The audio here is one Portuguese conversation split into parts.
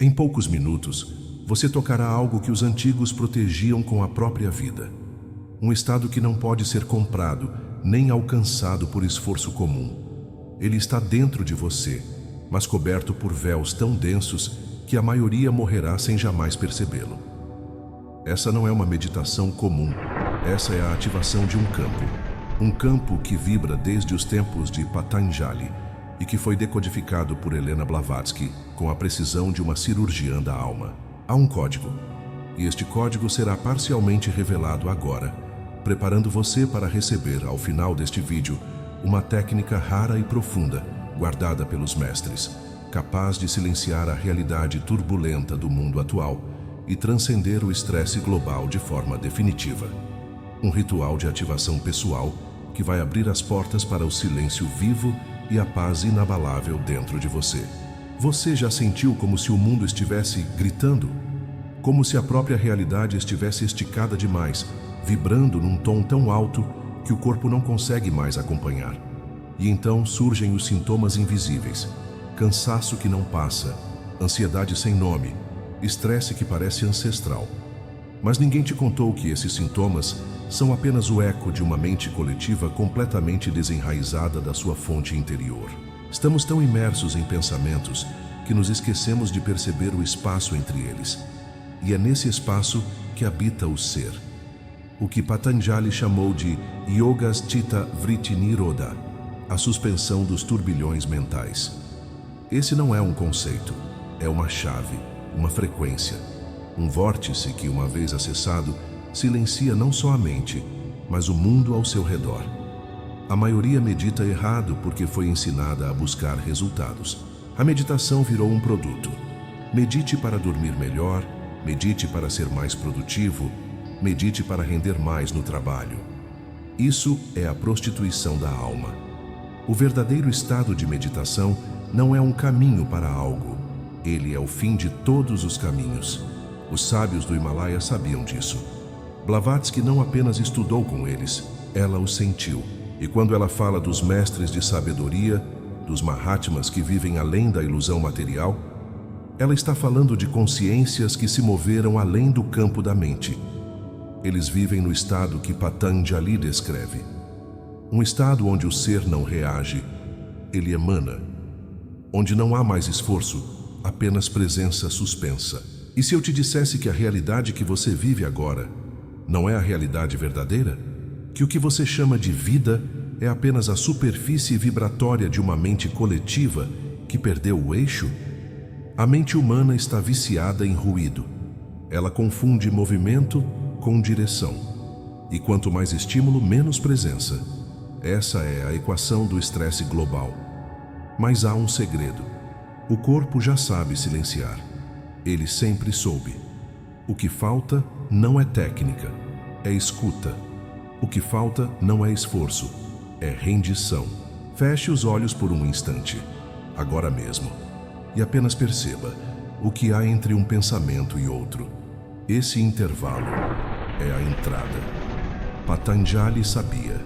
Em poucos minutos, você tocará algo que os antigos protegiam com a própria vida. Um estado que não pode ser comprado, nem alcançado por esforço comum. Ele está dentro de você, mas coberto por véus tão densos que a maioria morrerá sem jamais percebê-lo. Essa não é uma meditação comum, essa é a ativação de um campo que vibra desde os tempos de Patanjali e que foi decodificado por Helena Blavatsky com a precisão de uma cirurgiã da alma. Há um código, e este código será parcialmente revelado agora, preparando você para receber, ao final deste vídeo, uma técnica rara e profunda, guardada pelos mestres, capaz de silenciar a realidade turbulenta do mundo atual e transcender o estresse global de forma definitiva. Um ritual de ativação pessoal que vai abrir as portas para o silêncio vivo e a paz inabalável dentro de você. Você já sentiu como se o mundo estivesse gritando? Como se a própria realidade estivesse esticada demais, vibrando num tom tão alto que o corpo não consegue mais acompanhar. E então surgem os sintomas invisíveis: cansaço que não passa, ansiedade sem nome, estresse que parece ancestral. Mas ninguém te contou que esses sintomas são apenas o eco de uma mente coletiva completamente desenraizada da sua fonte interior. Estamos tão imersos em pensamentos que nos esquecemos de perceber o espaço entre eles. E é nesse espaço que habita o ser. O que Patanjali chamou de Yogas Chitta Vritti Nirodha, a suspensão dos turbilhões mentais. Esse não é um conceito, é uma chave, uma frequência, um vórtice que, uma vez acessado, silencia não só a mente, mas o mundo ao seu redor. A maioria medita errado porque foi ensinada a buscar resultados. A meditação virou um produto. Medite para dormir melhor, medite para ser mais produtivo, medite para render mais no trabalho. Isso é a prostituição da alma. O verdadeiro estado de meditação não é um caminho para algo. Ele é o fim de todos os caminhos. Os sábios do Himalaia sabiam disso. Blavatsky não apenas estudou com eles, ela os sentiu. E quando ela fala dos mestres de sabedoria, dos Mahatmas que vivem além da ilusão material, ela está falando de consciências que se moveram além do campo da mente. Eles vivem no estado que Patanjali descreve. Um estado onde o ser não reage, ele emana. Onde não há mais esforço, apenas presença suspensa. E se eu te dissesse que a realidade que você vive agora não é a realidade verdadeira? Que o que você chama de vida é apenas a superfície vibratória de uma mente coletiva que perdeu o eixo? A mente humana está viciada em ruído. Ela confunde movimento com direção. E quanto mais estímulo, menos presença. Essa é a equação do estresse global. Mas há um segredo. O corpo já sabe silenciar. Ele sempre soube. O que falta não é técnica, é escuta. O que falta não é esforço, é rendição. Feche os olhos por um instante, agora mesmo, e apenas perceba o que há entre um pensamento e outro. Esse intervalo é a entrada. Patanjali sabia.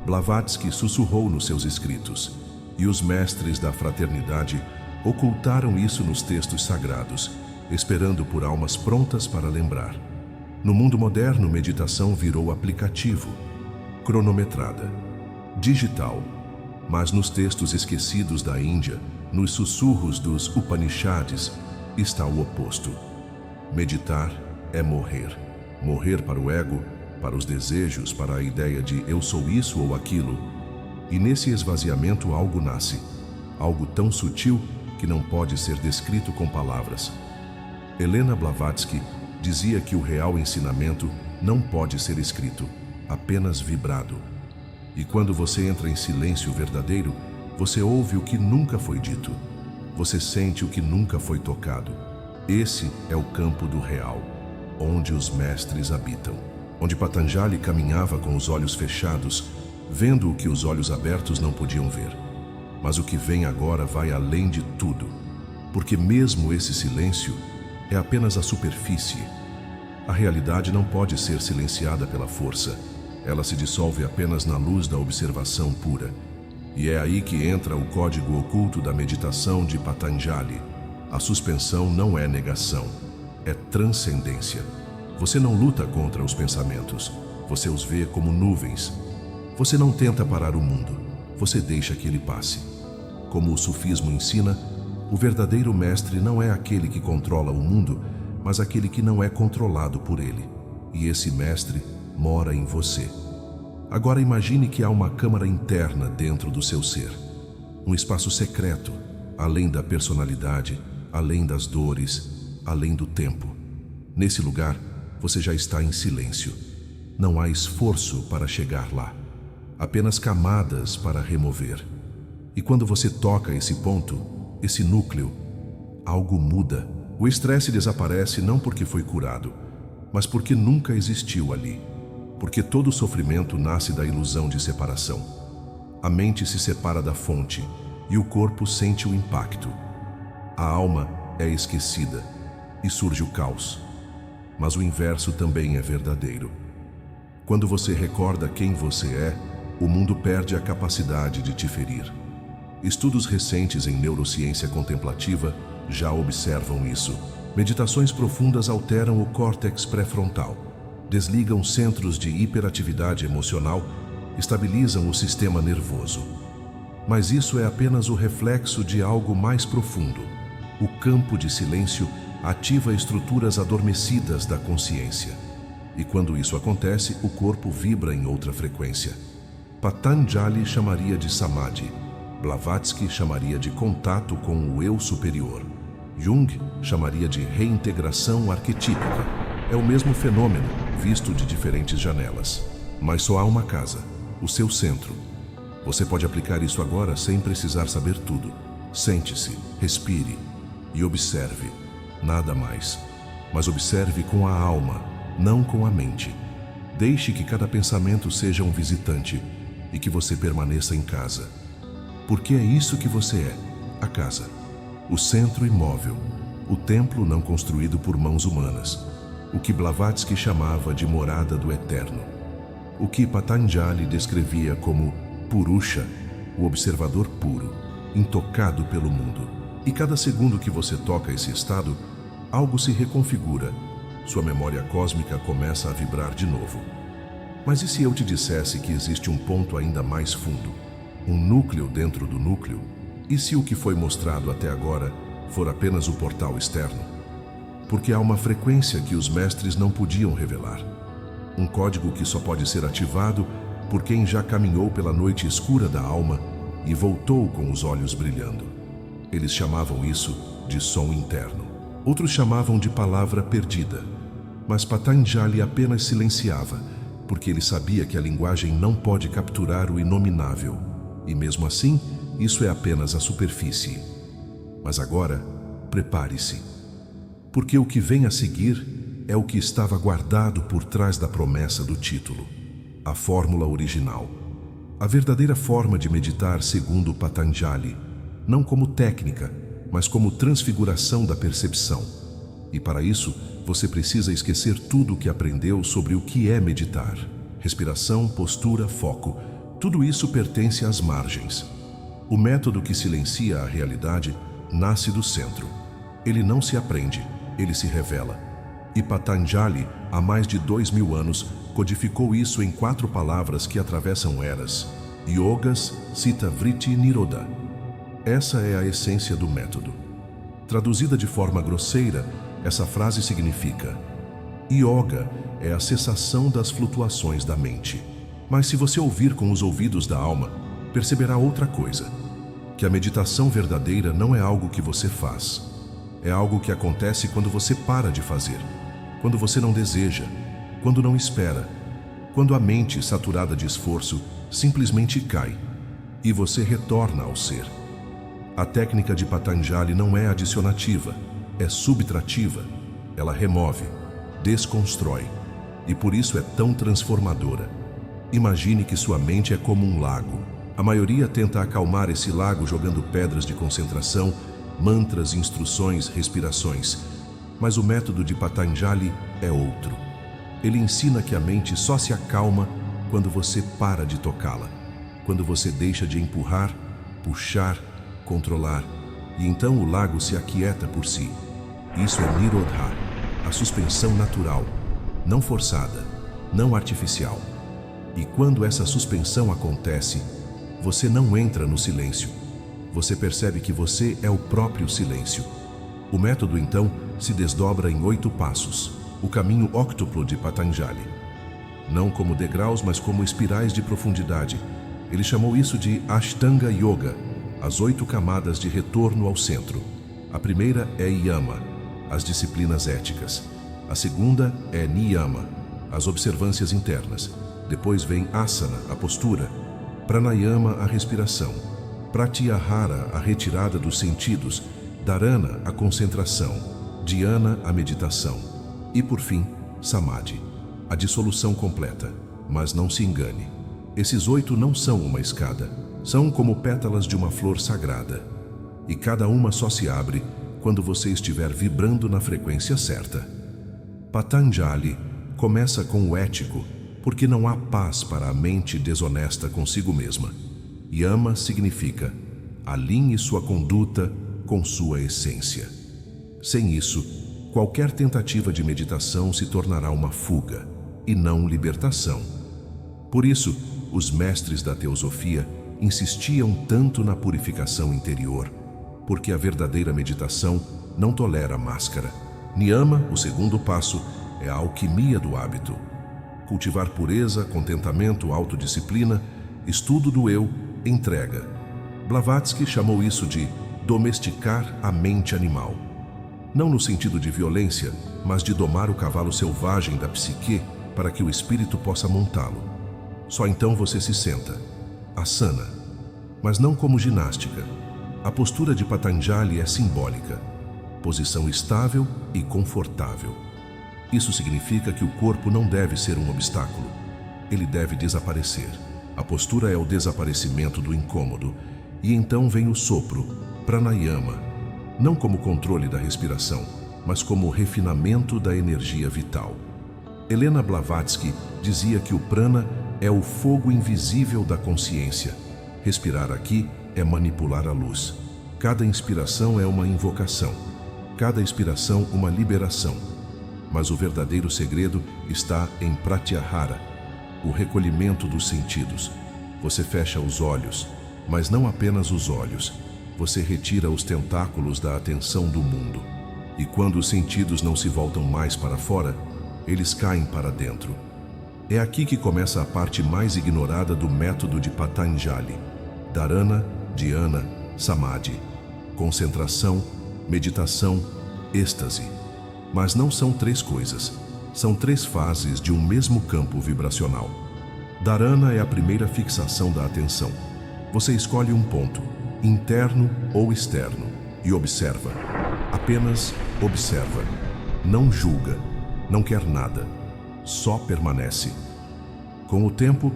Blavatsky sussurrou nos seus escritos, e os mestres da fraternidade ocultaram isso nos textos sagrados, esperando por almas prontas para lembrar. No mundo moderno, meditação virou aplicativo, cronometrada, digital. Mas nos textos esquecidos da Índia, nos sussurros dos Upanishads, está o oposto. Meditar é morrer. Morrer para o ego, para os desejos, para a ideia de eu sou isso ou aquilo. E nesse esvaziamento algo nasce, algo tão sutil que não pode ser descrito com palavras. Helena Blavatsky dizia que o real ensinamento não pode ser escrito, apenas vibrado. E quando você entra em silêncio verdadeiro, você ouve o que nunca foi dito. Você sente o que nunca foi tocado. Esse é o campo do real, onde os mestres habitam. Onde Patanjali caminhava com os olhos fechados, vendo o que os olhos abertos não podiam ver. Mas o que vem agora vai além de tudo, porque mesmo esse silêncio é apenas a superfície. A realidade não pode ser silenciada pela força. Ela se dissolve apenas na luz da observação pura. E é aí que entra o código oculto da meditação de Patanjali, A suspensão não é negação, é transcendência. Você não luta contra os pensamentos, você os vê como nuvens. Você não tenta parar o mundo, você deixa que ele passe. Como o sufismo ensina, o verdadeiro mestre não é aquele que controla o mundo, mas aquele que não é controlado por ele. E esse mestre mora em você. Agora imagine que há uma câmara interna dentro do seu ser. Um espaço secreto, além da personalidade, além das dores, além do tempo. Nesse lugar, você já está em silêncio. Não há esforço para chegar lá. Apenas camadas para remover. E quando você toca esse ponto, esse núcleo, algo muda. O estresse desaparece não porque foi curado, mas porque nunca existiu ali. Porque todo sofrimento nasce da ilusão de separação. A mente se separa da fonte e o corpo sente o impacto. A alma é esquecida e surge o caos. Mas o inverso também é verdadeiro. Quando você recorda quem você é, o mundo perde a capacidade de te ferir. Estudos recentes em neurociência contemplativa já observam isso. Meditações profundas alteram o córtex pré-frontal, desligam centros de hiperatividade emocional, estabilizam o sistema nervoso. Mas isso é apenas o reflexo de algo mais profundo. O campo de silêncio ativa estruturas adormecidas da consciência. E quando isso acontece, o corpo vibra em outra frequência. Patanjali chamaria de samadhi, Blavatsky chamaria de contato com o eu superior. Jung chamaria de reintegração arquetípica. É o mesmo fenômeno, visto de diferentes janelas. Mas só há uma casa, o seu centro. Você pode aplicar isso agora sem precisar saber tudo. Sente-se, respire e observe. Nada mais. Mas observe com a alma, não com a mente. Deixe que cada pensamento seja um visitante e que você permaneça em casa. Porque é isso que você é, a casa. O centro imóvel, o templo não construído por mãos humanas. O que Blavatsky chamava de morada do eterno. O que Patanjali descrevia como Purusha, o observador puro, intocado pelo mundo. E cada segundo que você toca esse estado, algo se reconfigura. Sua memória cósmica começa a vibrar de novo. Mas e se eu te dissesse que existe um ponto ainda mais fundo? Um núcleo dentro do núcleo? E se o que foi mostrado até agora for apenas o portal externo? Porque há uma frequência que os mestres não podiam revelar. Um código que só pode ser ativado por quem já caminhou pela noite escura da alma e voltou com os olhos brilhando. Eles chamavam isso de som interno. Outros chamavam de palavra perdida. Mas Patanjali apenas silenciava, porque ele sabia que a linguagem não pode capturar o inominável. E mesmo assim, isso é apenas a superfície. Mas agora, prepare-se. Porque o que vem a seguir é o que estava guardado por trás da promessa do título. A fórmula original. A verdadeira forma de meditar segundo Patanjali, não como técnica, mas como transfiguração da percepção. E para isso, você precisa esquecer tudo o que aprendeu sobre o que é meditar. Respiração, postura, foco, tudo isso pertence às margens. O método que silencia a realidade nasce do centro. Ele não se aprende, ele se revela. E Patanjali, há mais de 2000 anos, codificou isso em 4 palavras que atravessam eras. Yogas Citta Vritti Nirodha. Essa é a essência do método. Traduzida de forma grosseira, essa frase significa: Yoga é a cessação das flutuações da mente. Mas se você ouvir com os ouvidos da alma, perceberá outra coisa. Que a meditação verdadeira não é algo que você faz. É algo que acontece quando você para de fazer. Quando você não deseja. Quando não espera. Quando a mente, saturada de esforço, simplesmente cai. E você retorna ao ser. A técnica de Patanjali não é adicionativa, é subtrativa. Ela remove, desconstrói. E por isso é tão transformadora. Imagine que sua mente é como um lago. A maioria tenta acalmar esse lago jogando pedras de concentração, mantras, instruções, respirações. Mas o método de Patanjali é outro. Ele ensina que a mente só se acalma quando você para de tocá-la. Quando você deixa de empurrar, puxar, controlar e então o lago se aquieta por si. Isso é Nirodha, a suspensão natural, não forçada, não artificial. E quando essa suspensão acontece, você não entra no silêncio. Você percebe que você é o próprio silêncio. O método, então, se desdobra em 8 passos, o caminho óctuplo de Patanjali. Não como degraus, mas como espirais de profundidade. Ele chamou isso de Ashtanga Yoga, as 8 camadas de retorno ao centro. A primeira é Yama, as disciplinas éticas. A segunda é Niyama, as observâncias internas. Depois vem Asana, a postura. Pranayama, a respiração. Pratyahara, a retirada dos sentidos. Dharana, a concentração. Dhyana, a meditação. E por fim, Samadhi, a dissolução completa. Mas não se engane, esses 8 não são uma escada. São como pétalas de uma flor sagrada. E cada uma só se abre quando você estiver vibrando na frequência certa. Patanjali começa com o ético, porque não há paz para a mente desonesta consigo mesma. Yama significa: alinhe sua conduta com sua essência. Sem isso, qualquer tentativa de meditação se tornará uma fuga, e não libertação. Por isso, os mestres da teosofia insistiam tanto na purificação interior, porque a verdadeira meditação não tolera máscara. Niyama, o segundo passo, é a alquimia do hábito. Cultivar pureza, contentamento, autodisciplina, estudo do eu, entrega. Blavatsky chamou isso de domesticar a mente animal. Não no sentido de violência, mas de domar o cavalo selvagem da psique para que o espírito possa montá-lo. Só então você se senta. Asana. Mas não como ginástica. A postura de Patanjali é simbólica. Posição estável e confortável. Isso significa que o corpo não deve ser um obstáculo. Ele deve desaparecer. A postura é o desaparecimento do incômodo. E então vem o sopro, pranayama, não como controle da respiração, mas como refinamento da energia vital. Helena Blavatsky dizia que o prana é o fogo invisível da consciência. Respirar aqui é manipular a luz. Cada inspiração é uma invocação. Cada expiração uma liberação. Mas o verdadeiro segredo está em pratyahara, o recolhimento dos sentidos. Você fecha os olhos, mas não apenas os olhos. Você retira os tentáculos da atenção do mundo. E quando os sentidos não se voltam mais para fora, eles caem para dentro. É aqui que começa a parte mais ignorada do método de Patanjali. Dharana, Dhyana, Samadhi. Concentração, meditação, êxtase. Mas não são 3 coisas. São 3 fases de um mesmo campo vibracional. Dharana é a primeira fixação da atenção. Você escolhe um ponto, interno ou externo, e observa. Apenas observa. Não julga. Não quer nada. Só permanece. Com o tempo,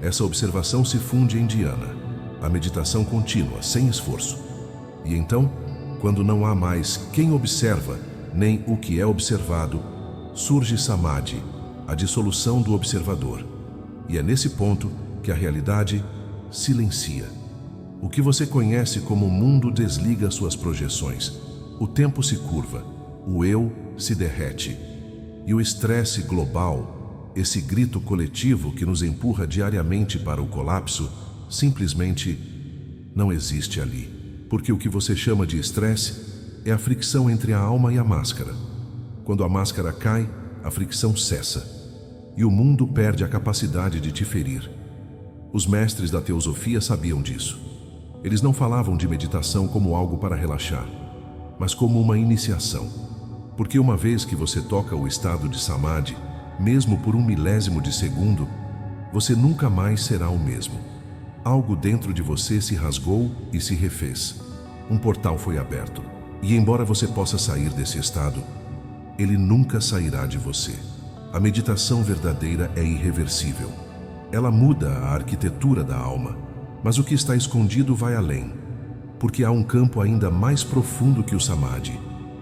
essa observação se funde em dhyana, a meditação contínua, sem esforço. E então, quando não há mais quem observa, nem o que é observado, surge samadhi, a dissolução do observador. E é nesse ponto que a realidade silencia. O que você conhece como mundo desliga suas projeções. O tempo se curva, o eu se derrete. E o estresse global, esse grito coletivo que nos empurra diariamente para o colapso, simplesmente não existe ali. Porque o que você chama de estresse é a fricção entre a alma e a máscara. Quando a máscara cai, a fricção cessa. E o mundo perde a capacidade de te ferir. Os mestres da teosofia sabiam disso. Eles não falavam de meditação como algo para relaxar, mas como uma iniciação. Porque uma vez que você toca o estado de samadhi, mesmo por 1 milésimo de segundo, você nunca mais será o mesmo. Algo dentro de você se rasgou e se refez. Um portal foi aberto. E embora você possa sair desse estado, ele nunca sairá de você. A meditação verdadeira é irreversível. Ela muda a arquitetura da alma, mas o que está escondido vai além, porque há um campo ainda mais profundo que o samadhi,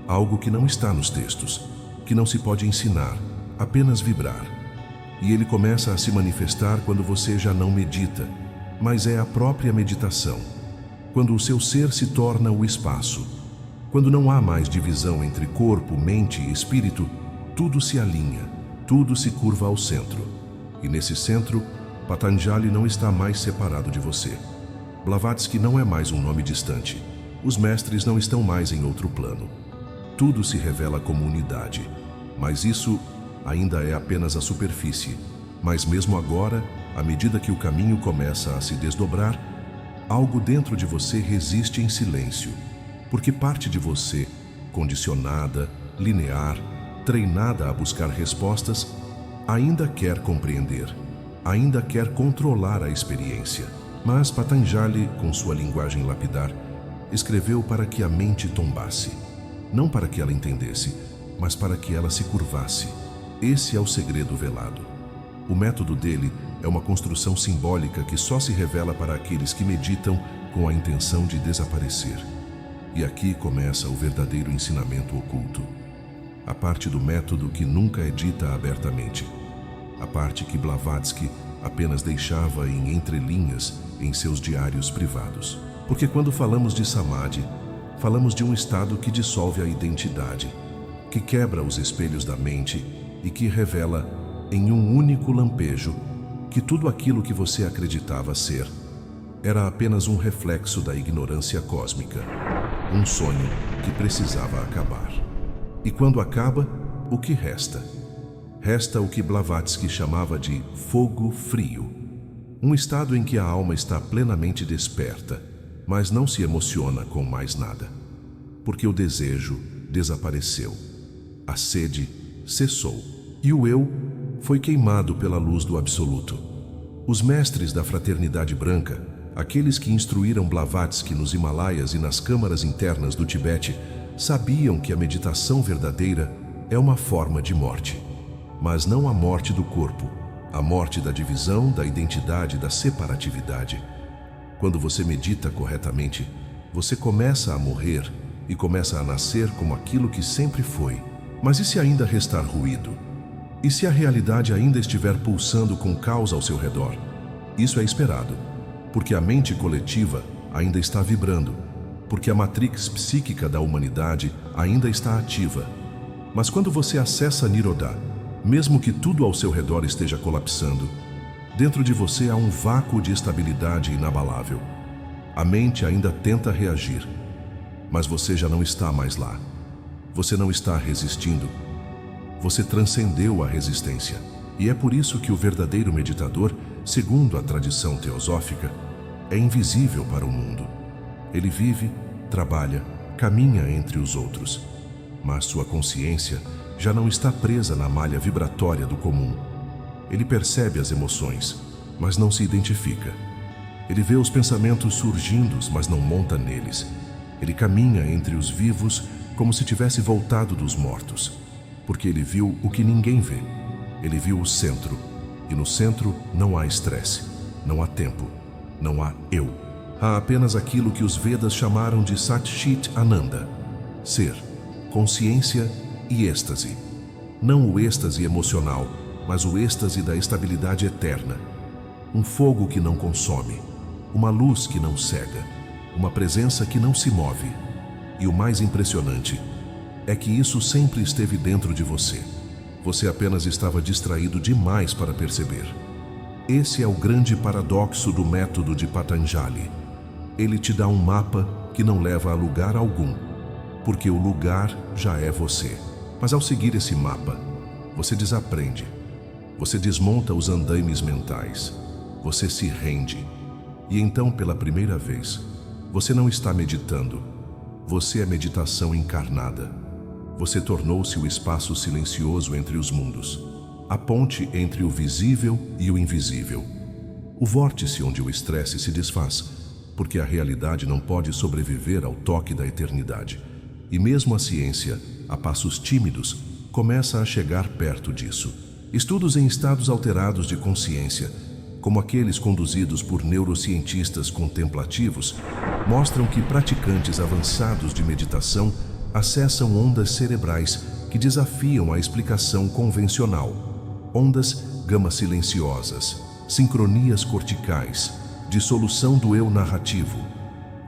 algo que não está nos textos, que não se pode ensinar, apenas vibrar. E ele começa a se manifestar quando você já não medita, mas é a própria meditação. quando o seu ser se torna o espaço. Quando não há mais divisão entre corpo, mente e espírito, tudo se alinha, tudo se curva ao centro. E nesse centro, Patanjali não está mais separado de você. Blavatsky não é mais um nome distante. Os mestres não estão mais em outro plano. Tudo se revela como unidade, mas isso ainda é apenas a superfície. Mas mesmo agora, à medida que o caminho começa a se desdobrar, algo dentro de você resiste em silêncio, porque parte de você, condicionada, linear, treinada a buscar respostas, ainda quer compreender, ainda quer controlar a experiência. Mas Patanjali, com sua linguagem lapidar, escreveu para que a mente tombasse. Não para que ela entendesse, mas para que ela se curvasse. Esse é o segredo velado. O método dele é uma construção simbólica que só se revela para aqueles que meditam com a intenção de desaparecer. E aqui começa o verdadeiro ensinamento oculto. A parte do método que nunca é dita abertamente. A parte que Blavatsky apenas deixava em entrelinhas em seus diários privados. Porque quando falamos de Samadhi, falamos de um estado que dissolve a identidade, que quebra os espelhos da mente e que revela, em um único lampejo, que tudo aquilo que você acreditava ser era apenas um reflexo da ignorância cósmica, um sonho que precisava acabar. E quando acaba, o que resta? Resta o que Blavatsky chamava de fogo frio, um estado em que a alma está plenamente desperta, mas não se emociona com mais nada, porque o desejo desapareceu, a sede cessou e o eu foi queimado pela luz do absoluto. Os mestres da Fraternidade Branca, aqueles que instruíram Blavatsky nos Himalaias e nas câmaras internas do Tibete, sabiam que a meditação verdadeira é uma forma de morte, mas não a morte do corpo, a morte da divisão, da identidade, da separatividade. Quando você medita corretamente, você começa a morrer e começa a nascer como aquilo que sempre foi. Mas e se ainda restar ruído? E se a realidade ainda estiver pulsando com caos ao seu redor? Isso é esperado, porque a mente coletiva ainda está vibrando, porque a matrix psíquica da humanidade ainda está ativa. Mas quando você acessa Nirodha, mesmo que tudo ao seu redor esteja colapsando, dentro de você há um vácuo de estabilidade inabalável. A mente ainda tenta reagir, mas você já não está mais lá. Você não está resistindo. Você transcendeu a resistência. E é por isso que o verdadeiro meditador, segundo a tradição teosófica, é invisível para o mundo. Ele vive, trabalha, caminha entre os outros, mas sua consciência já não está presa na malha vibratória do comum. Ele percebe as emoções, mas não se identifica. Ele vê os pensamentos surgindo, mas não monta neles. Ele caminha entre os vivos como se tivesse voltado dos mortos, porque ele viu o que ninguém vê. Ele viu o centro, e no centro não há estresse, não há tempo, não há eu. Há apenas aquilo que os Vedas chamaram de Sat Chit Ananda, ser, consciência e êxtase. Não o êxtase emocional, mas o êxtase da estabilidade eterna. Um fogo que não consome, uma luz que não cega, uma presença que não se move. E o mais impressionante é que isso sempre esteve dentro de você. Você apenas estava distraído demais para perceber. Esse é o grande paradoxo do método de Patanjali. Ele te dá um mapa que não leva a lugar algum, porque o lugar já é você. Mas ao seguir esse mapa, você desaprende. Você desmonta os andaimes mentais. Você se rende. E então, pela primeira vez, você não está meditando. Você é meditação encarnada. Você tornou-se o espaço silencioso entre os mundos, a ponte entre o visível e o invisível. O vórtice onde o estresse se desfaz, porque a realidade não pode sobreviver ao toque da eternidade. E mesmo a ciência, a passos tímidos, começa a chegar perto disso. Estudos em estados alterados de consciência, como aqueles conduzidos por neurocientistas contemplativos, mostram que praticantes avançados de meditação acessam ondas cerebrais que desafiam a explicação convencional. Ondas gama silenciosas, sincronias corticais, dissolução do eu narrativo.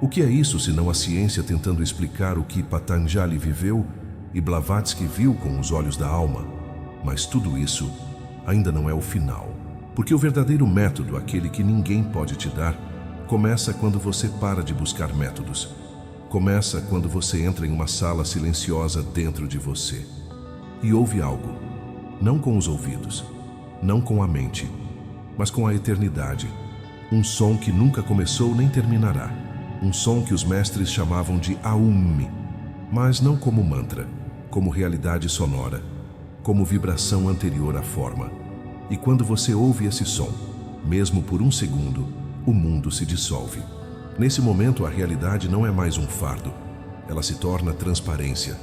O que é isso senão a ciência tentando explicar o que Patanjali viveu e Blavatsky viu com os olhos da alma? Mas tudo isso ainda não é o final, porque o verdadeiro método, aquele que ninguém pode te dar, começa quando você para de buscar métodos. Começa quando você entra em uma sala silenciosa dentro de você e ouve algo, não com os ouvidos, não com a mente, mas com a eternidade. Um som que nunca começou nem terminará. Um som que os mestres chamavam de Aum, mas não como mantra, como realidade sonora, como vibração anterior à forma. E quando você ouve esse som, mesmo por um segundo, o mundo se dissolve. Nesse momento, a realidade não é mais um fardo, ela se torna transparência.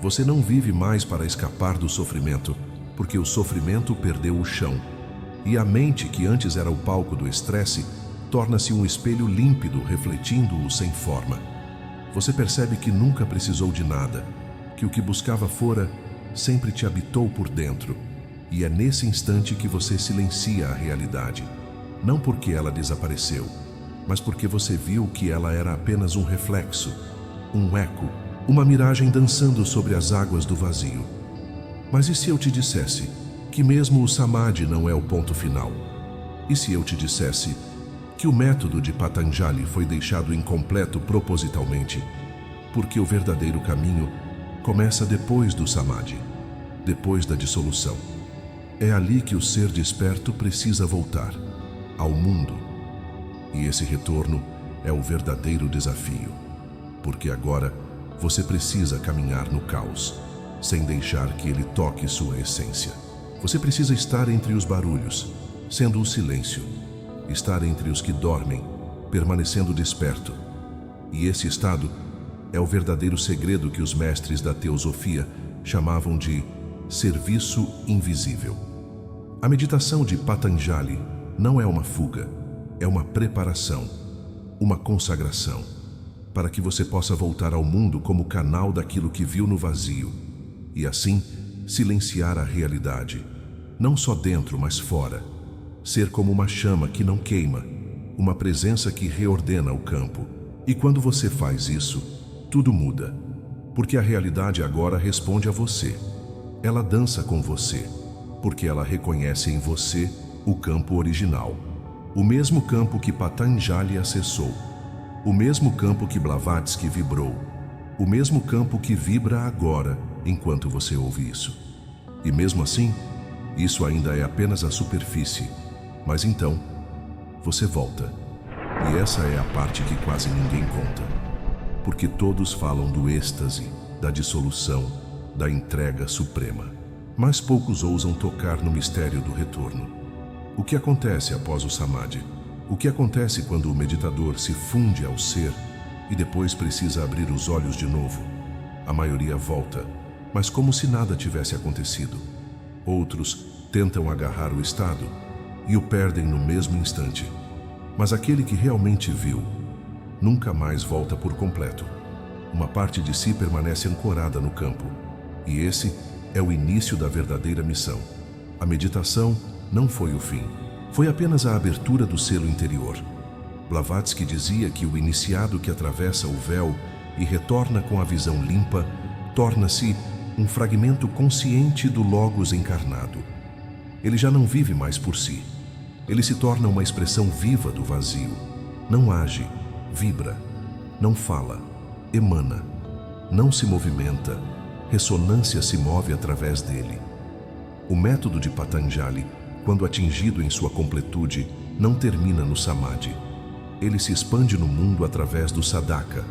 Você não vive mais para escapar do sofrimento, porque o sofrimento perdeu o chão. E a mente, que antes era o palco do estresse, torna-se um espelho límpido, refletindo-o sem forma. Você percebe que nunca precisou de nada, que o que buscava fora sempre te habitou por dentro. E é nesse instante que você silencia a realidade, não porque ela desapareceu, mas porque você viu que ela era apenas um reflexo, um eco, uma miragem dançando sobre as águas do vazio. Mas e se eu te dissesse que mesmo o Samadhi não é o ponto final? E se eu te dissesse que o método de Patanjali foi deixado incompleto propositalmente, porque o verdadeiro caminho começa depois do Samadhi, depois da dissolução. É ali que o ser desperto precisa voltar, ao mundo. E esse retorno é o verdadeiro desafio, porque agora você precisa caminhar no caos, sem deixar que ele toque sua essência. Você precisa estar entre os barulhos, sendo o silêncio, estar entre os que dormem, permanecendo desperto. E esse estado é o verdadeiro segredo que os mestres da teosofia chamavam de serviço invisível. A meditação de Patanjali não é uma fuga, é uma preparação, uma consagração, para que você possa voltar ao mundo como canal daquilo que viu no vazio, e assim silenciar a realidade, não só dentro, mas fora. Ser como uma chama que não queima, uma presença que reordena o campo. E quando você faz isso, tudo muda, porque a realidade agora responde a você. Ela dança com você, porque ela reconhece em você o campo original, o mesmo campo que Patanjali acessou, o mesmo campo que Blavatsky vibrou, o mesmo campo que vibra agora enquanto você ouve isso. E mesmo assim, isso ainda é apenas a superfície. Mas então, você volta. E essa é a parte que quase ninguém conta. Porque todos falam do êxtase, da dissolução, da entrega suprema. Mas poucos ousam tocar no mistério do retorno. O que acontece após o Samadhi? O que acontece quando o meditador se funde ao ser e depois precisa abrir os olhos de novo? A maioria volta, mas como se nada tivesse acontecido. Outros tentam agarrar o estado e o perdem no mesmo instante. Mas aquele que realmente viu, nunca mais volta por completo. Uma parte de si permanece ancorada no campo. E esse é o início da verdadeira missão. A meditação não foi o fim. Foi apenas a abertura do selo interior. Blavatsky dizia que o iniciado que atravessa o véu e retorna com a visão limpa, torna-se um fragmento consciente do Logos encarnado. Ele já não vive mais por si. Ele se torna uma expressão viva do vazio. Não age, vibra, não fala, emana, não se movimenta, ressonância se move através dele. O método de Patanjali, quando atingido em sua completude, não termina no Samadhi. Ele se expande no mundo através do Sadhaka,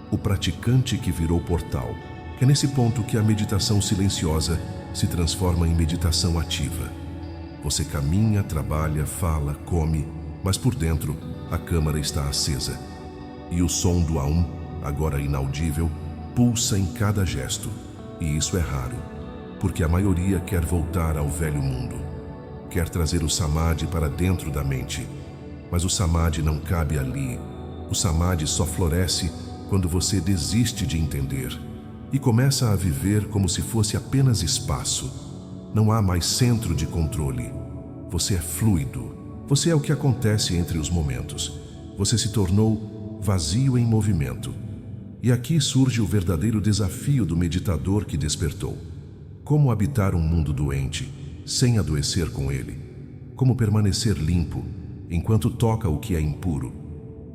o praticante que virou portal. É nesse ponto que a meditação silenciosa se transforma em meditação ativa. Você caminha, trabalha, fala, come, mas por dentro a câmara está acesa. E o som do Aum, agora inaudível, pulsa em cada gesto. E isso é raro, porque a maioria quer voltar ao velho mundo. Quer trazer o Samadhi para dentro da mente. Mas o Samadhi não cabe ali. O Samadhi só floresce quando você desiste de entender e começa a viver como se fosse apenas espaço. Não há mais centro de controle. Você é fluido. Você é o que acontece entre os momentos. Você se tornou vazio em movimento. E aqui surge o verdadeiro desafio do meditador que despertou. Como habitar um mundo doente, sem adoecer com ele? Como permanecer limpo, enquanto toca o que é impuro?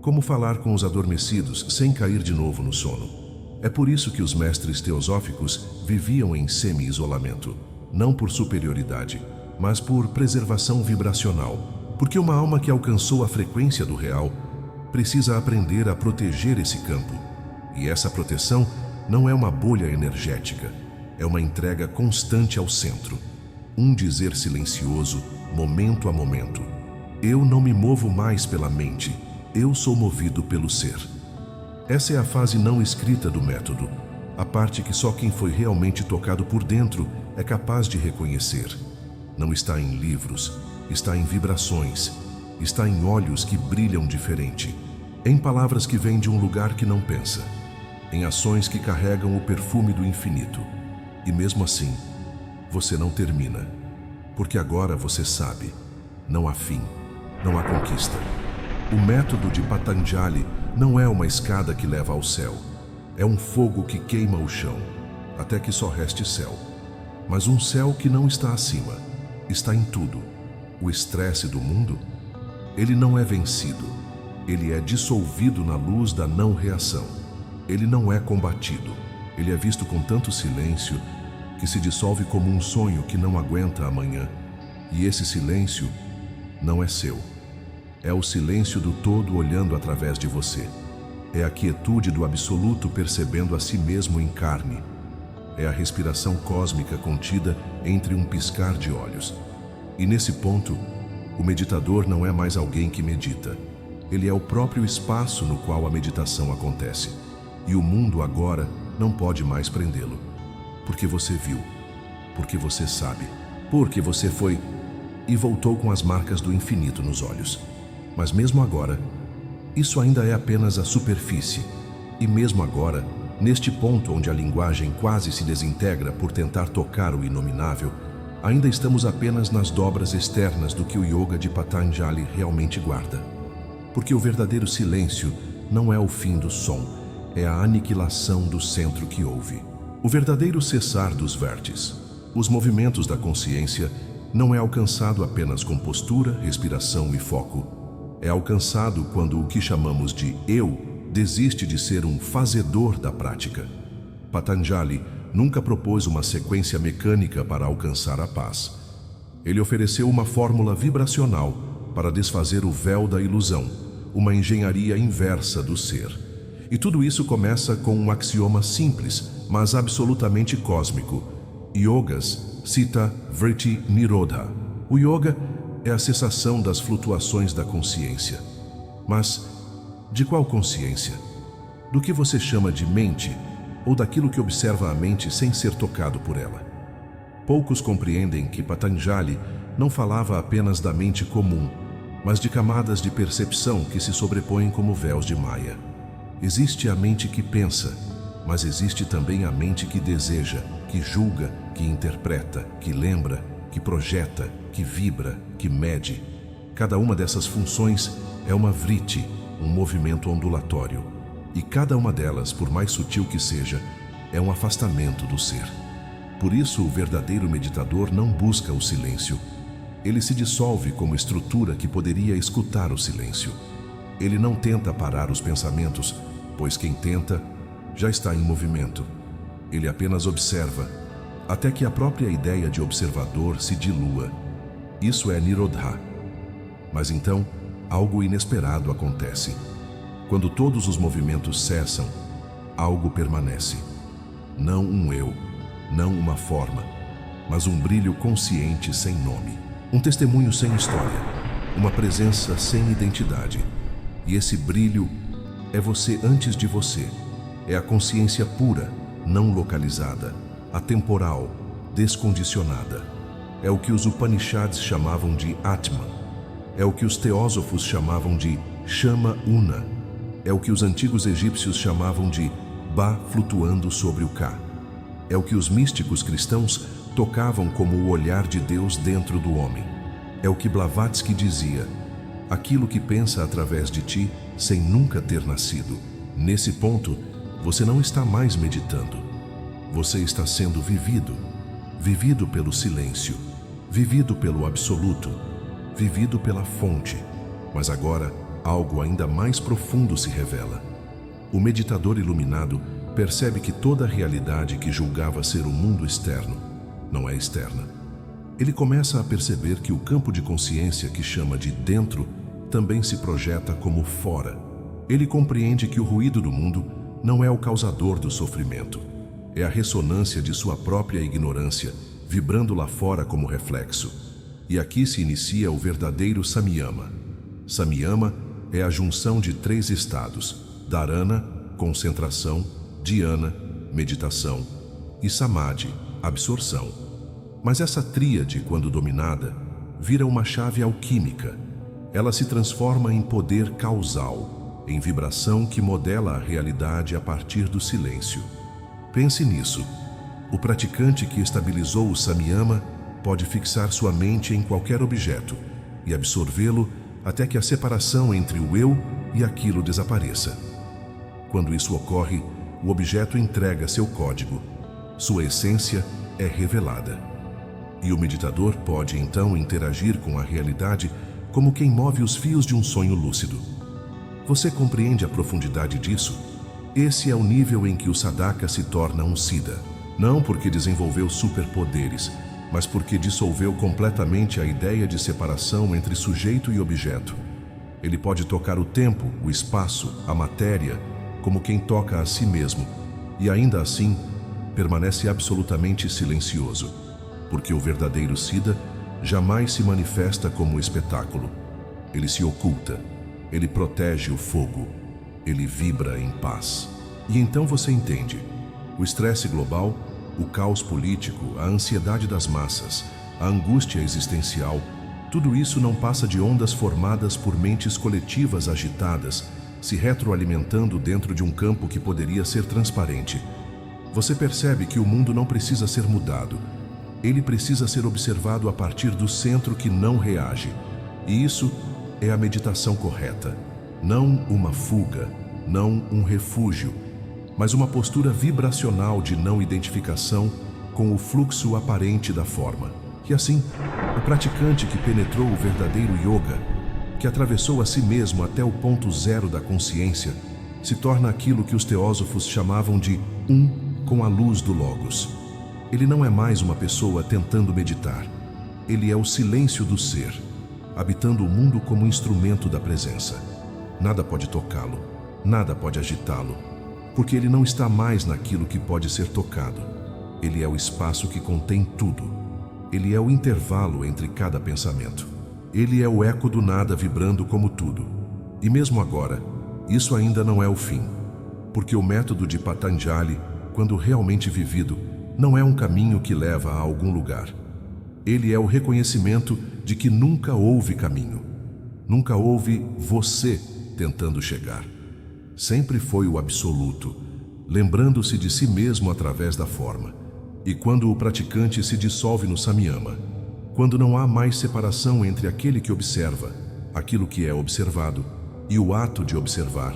Como falar com os adormecidos sem cair de novo no sono? É por isso que os mestres teosóficos viviam em semi-isolamento, não por superioridade, mas por preservação vibracional. Porque uma alma que alcançou a frequência do real precisa aprender a proteger esse campo. E essa proteção não é uma bolha energética, é uma entrega constante ao centro. Um dizer silencioso, momento a momento: eu não me movo mais pela mente, eu sou movido pelo ser. Essa é a fase não escrita do método, a parte que só quem foi realmente tocado por dentro é capaz de reconhecer. Não está em livros, está em vibrações, está em olhos que brilham diferente, em palavras que vêm de um lugar que não pensa, em ações que carregam o perfume do infinito. E mesmo assim, você não termina, porque agora você sabe, não há fim, não há conquista. O método de Patanjali não é uma escada que leva ao céu, é um fogo que queima o chão, até que só reste céu. Mas um céu que não está acima, está em tudo. O estresse do mundo, ele não é vencido, ele é dissolvido na luz da não reação. Ele não é combatido, ele é visto com tanto silêncio que se dissolve como um sonho que não aguenta amanhã. E esse silêncio não é seu. É o silêncio do todo olhando através de você. É a quietude do absoluto percebendo a si mesmo em carne. É a respiração cósmica contida entre um piscar de olhos. E nesse ponto, o meditador não é mais alguém que medita. Ele é o próprio espaço no qual a meditação acontece. E o mundo agora não pode mais prendê-lo. Porque você viu, porque você sabe, porque você foi e voltou com as marcas do infinito nos olhos. Mas mesmo agora, isso ainda é apenas a superfície. E mesmo agora, neste ponto onde a linguagem quase se desintegra por tentar tocar o inominável, ainda estamos apenas nas dobras externas do que o yoga de Patanjali realmente guarda. Porque o verdadeiro silêncio não é o fim do som, é a aniquilação do centro que ouve. O verdadeiro cessar dos vértices, os movimentos da consciência, não é alcançado apenas com postura, respiração e foco. É alcançado quando o que chamamos de eu desiste de ser um fazedor da prática. Patanjali nunca propôs uma sequência mecânica para alcançar a paz. Ele ofereceu uma fórmula vibracional para desfazer o véu da ilusão, uma engenharia inversa do ser. E tudo isso começa com um axioma simples, mas absolutamente cósmico. Yogas cita Vritti Nirodha. O yoga é a cessação das flutuações da consciência. Mas de qual consciência? Do que você chama de mente ou daquilo que observa a mente sem ser tocado por ela? Poucos compreendem que Patanjali não falava apenas da mente comum, mas de camadas de percepção que se sobrepõem como véus de Maya. Existe a mente que pensa, mas existe também a mente que deseja, que julga, que interpreta, que lembra, que projeta, que vibra, que mede. Cada uma dessas funções é uma vritti, um movimento ondulatório. E cada uma delas, por mais sutil que seja, é um afastamento do ser. Por isso, o verdadeiro meditador não busca o silêncio. Ele se dissolve como estrutura que poderia escutar o silêncio. Ele não tenta parar os pensamentos, pois quem tenta já está em movimento. Ele apenas observa, até que a própria ideia de observador se dilua. Isso é Nirodha. Mas então, algo inesperado acontece. Quando todos os movimentos cessam, algo permanece. Não um eu, não uma forma, mas um brilho consciente sem nome. Um testemunho sem história, uma presença sem identidade. E esse brilho é você antes de você. É a consciência pura, não localizada, atemporal, descondicionada. É o que os Upanishads chamavam de Atman. É o que os teósofos chamavam de chama una. É o que os antigos egípcios chamavam de Ba flutuando sobre o Ka. É o que os místicos cristãos tocavam como o olhar de Deus dentro do homem. É o que Blavatsky dizia: aquilo que pensa através de ti sem nunca ter nascido. Nesse ponto, você não está mais meditando. Você está sendo vivido. Vivido pelo silêncio. Vivido pelo absoluto. Vivido pela fonte. Mas agora, algo ainda mais profundo se revela. O meditador iluminado percebe que toda a realidade que julgava ser o mundo externo não é externa. Ele começa a perceber que o campo de consciência que chama de dentro também se projeta como fora. Ele compreende que o ruído do mundo não é o causador do sofrimento. É a ressonância de sua própria ignorância, vibrando lá fora como reflexo. E aqui se inicia o verdadeiro Samyama. Samyama é a junção de 3 estados: Dharana, concentração, Dhyana, meditação, e Samadhi, absorção. Mas essa tríade, quando dominada, vira uma chave alquímica. Ela se transforma em poder causal, em vibração que modela a realidade a partir do silêncio. Pense nisso. O praticante que estabilizou o Samyama pode fixar sua mente em qualquer objeto e absorvê-lo até que a separação entre o eu e aquilo desapareça. Quando isso ocorre, o objeto entrega seu código. Sua essência é revelada. E o meditador pode então interagir com a realidade como quem move os fios de um sonho lúcido. Você compreende a profundidade disso? Esse é o nível em que o sadhaka se torna um siddha. Não porque desenvolveu superpoderes, mas porque dissolveu completamente a ideia de separação entre sujeito e objeto. Ele pode tocar o tempo, o espaço, a matéria, como quem toca a si mesmo, e ainda assim permanece absolutamente silencioso, porque o verdadeiro siddha jamais se manifesta como espetáculo. Ele se oculta, ele protege o fogo, ele vibra em paz. E então você entende: o estresse global, o caos político, a ansiedade das massas, a angústia existencial, tudo isso não passa de ondas formadas por mentes coletivas agitadas, se retroalimentando dentro de um campo que poderia ser transparente. Você percebe que o mundo não precisa ser mudado. Ele precisa ser observado a partir do centro que não reage. E isso é a meditação correta. Não uma fuga, não um refúgio, mas uma postura vibracional de não identificação com o fluxo aparente da forma. E assim, o praticante que penetrou o verdadeiro yoga, que atravessou a si mesmo até o ponto zero da consciência, se torna aquilo que os teósofos chamavam de com a luz do Logos. Ele não é mais uma pessoa tentando meditar. Ele é o silêncio do ser, habitando o mundo como instrumento da presença. Nada pode tocá-lo, nada pode agitá-lo, porque ele não está mais naquilo que pode ser tocado. Ele é o espaço que contém tudo. Ele é o intervalo entre cada pensamento. Ele é o eco do nada vibrando como tudo. E mesmo agora, isso ainda não é o fim, porque o método de Patanjali, quando realmente vivido, não é um caminho que leva a algum lugar. Ele é o reconhecimento de que nunca houve caminho. Nunca houve você tentando chegar. Sempre foi o absoluto, lembrando-se de si mesmo através da forma. E quando o praticante se dissolve no Samyama, quando não há mais separação entre aquele que observa, aquilo que é observado, e o ato de observar,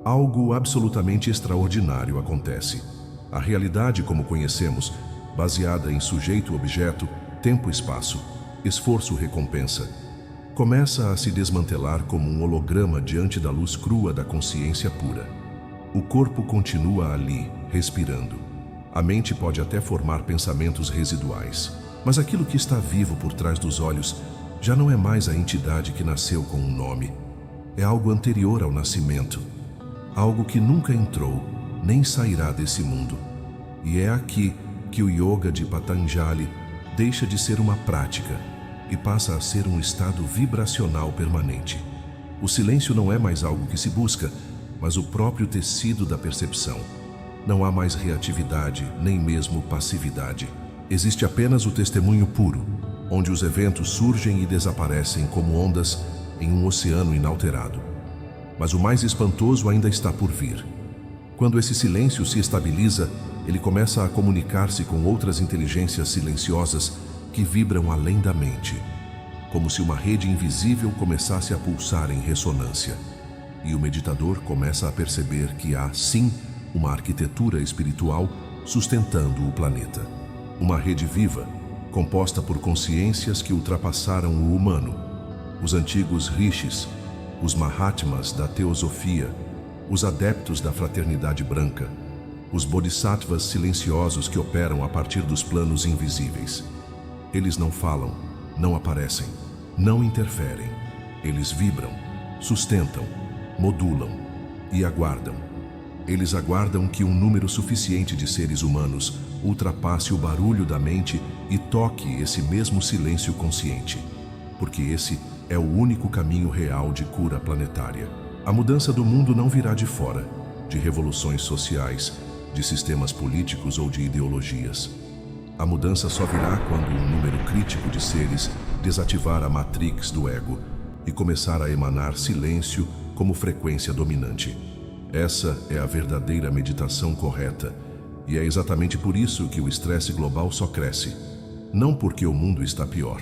algo absolutamente extraordinário acontece. A realidade como conhecemos, baseada em sujeito-objeto, tempo-espaço, esforço-recompensa, começa a se desmantelar como um holograma diante da luz crua da consciência pura. O corpo continua ali, respirando. A mente pode até formar pensamentos residuais, mas aquilo que está vivo por trás dos olhos já não é mais a entidade que nasceu com um nome. É algo anterior ao nascimento, algo que nunca entrou, nem sairá desse mundo. E é aqui que o yoga de Patanjali deixa de ser uma prática e passa a ser um estado vibracional permanente. O silêncio não é mais algo que se busca, mas o próprio tecido da percepção. Não há mais reatividade, nem mesmo passividade. Existe apenas o testemunho puro, onde os eventos surgem e desaparecem como ondas em um oceano inalterado. Mas o mais espantoso ainda está por vir. Quando esse silêncio se estabiliza, ele começa a comunicar-se com outras inteligências silenciosas que vibram além da mente, como se uma rede invisível começasse a pulsar em ressonância. E o meditador começa a perceber que há, sim, uma arquitetura espiritual sustentando o planeta. Uma rede viva, composta por consciências que ultrapassaram o humano. Os antigos rishis, os mahatmas da teosofia, os adeptos da fraternidade branca, os bodhisattvas silenciosos que operam a partir dos planos invisíveis. Eles não falam, não aparecem, não interferem. Eles vibram, sustentam, modulam e aguardam. Eles aguardam que um número suficiente de seres humanos ultrapasse o barulho da mente e toque esse mesmo silêncio consciente, porque esse é o único caminho real de cura planetária. A mudança do mundo não virá de fora, de revoluções sociais, de sistemas políticos ou de ideologias. A mudança só virá quando um número crítico de seres desativar a matrix do ego e começar a emanar silêncio como frequência dominante. Essa é a verdadeira meditação correta, e é exatamente por isso que o estresse global só cresce. Não porque o mundo está pior,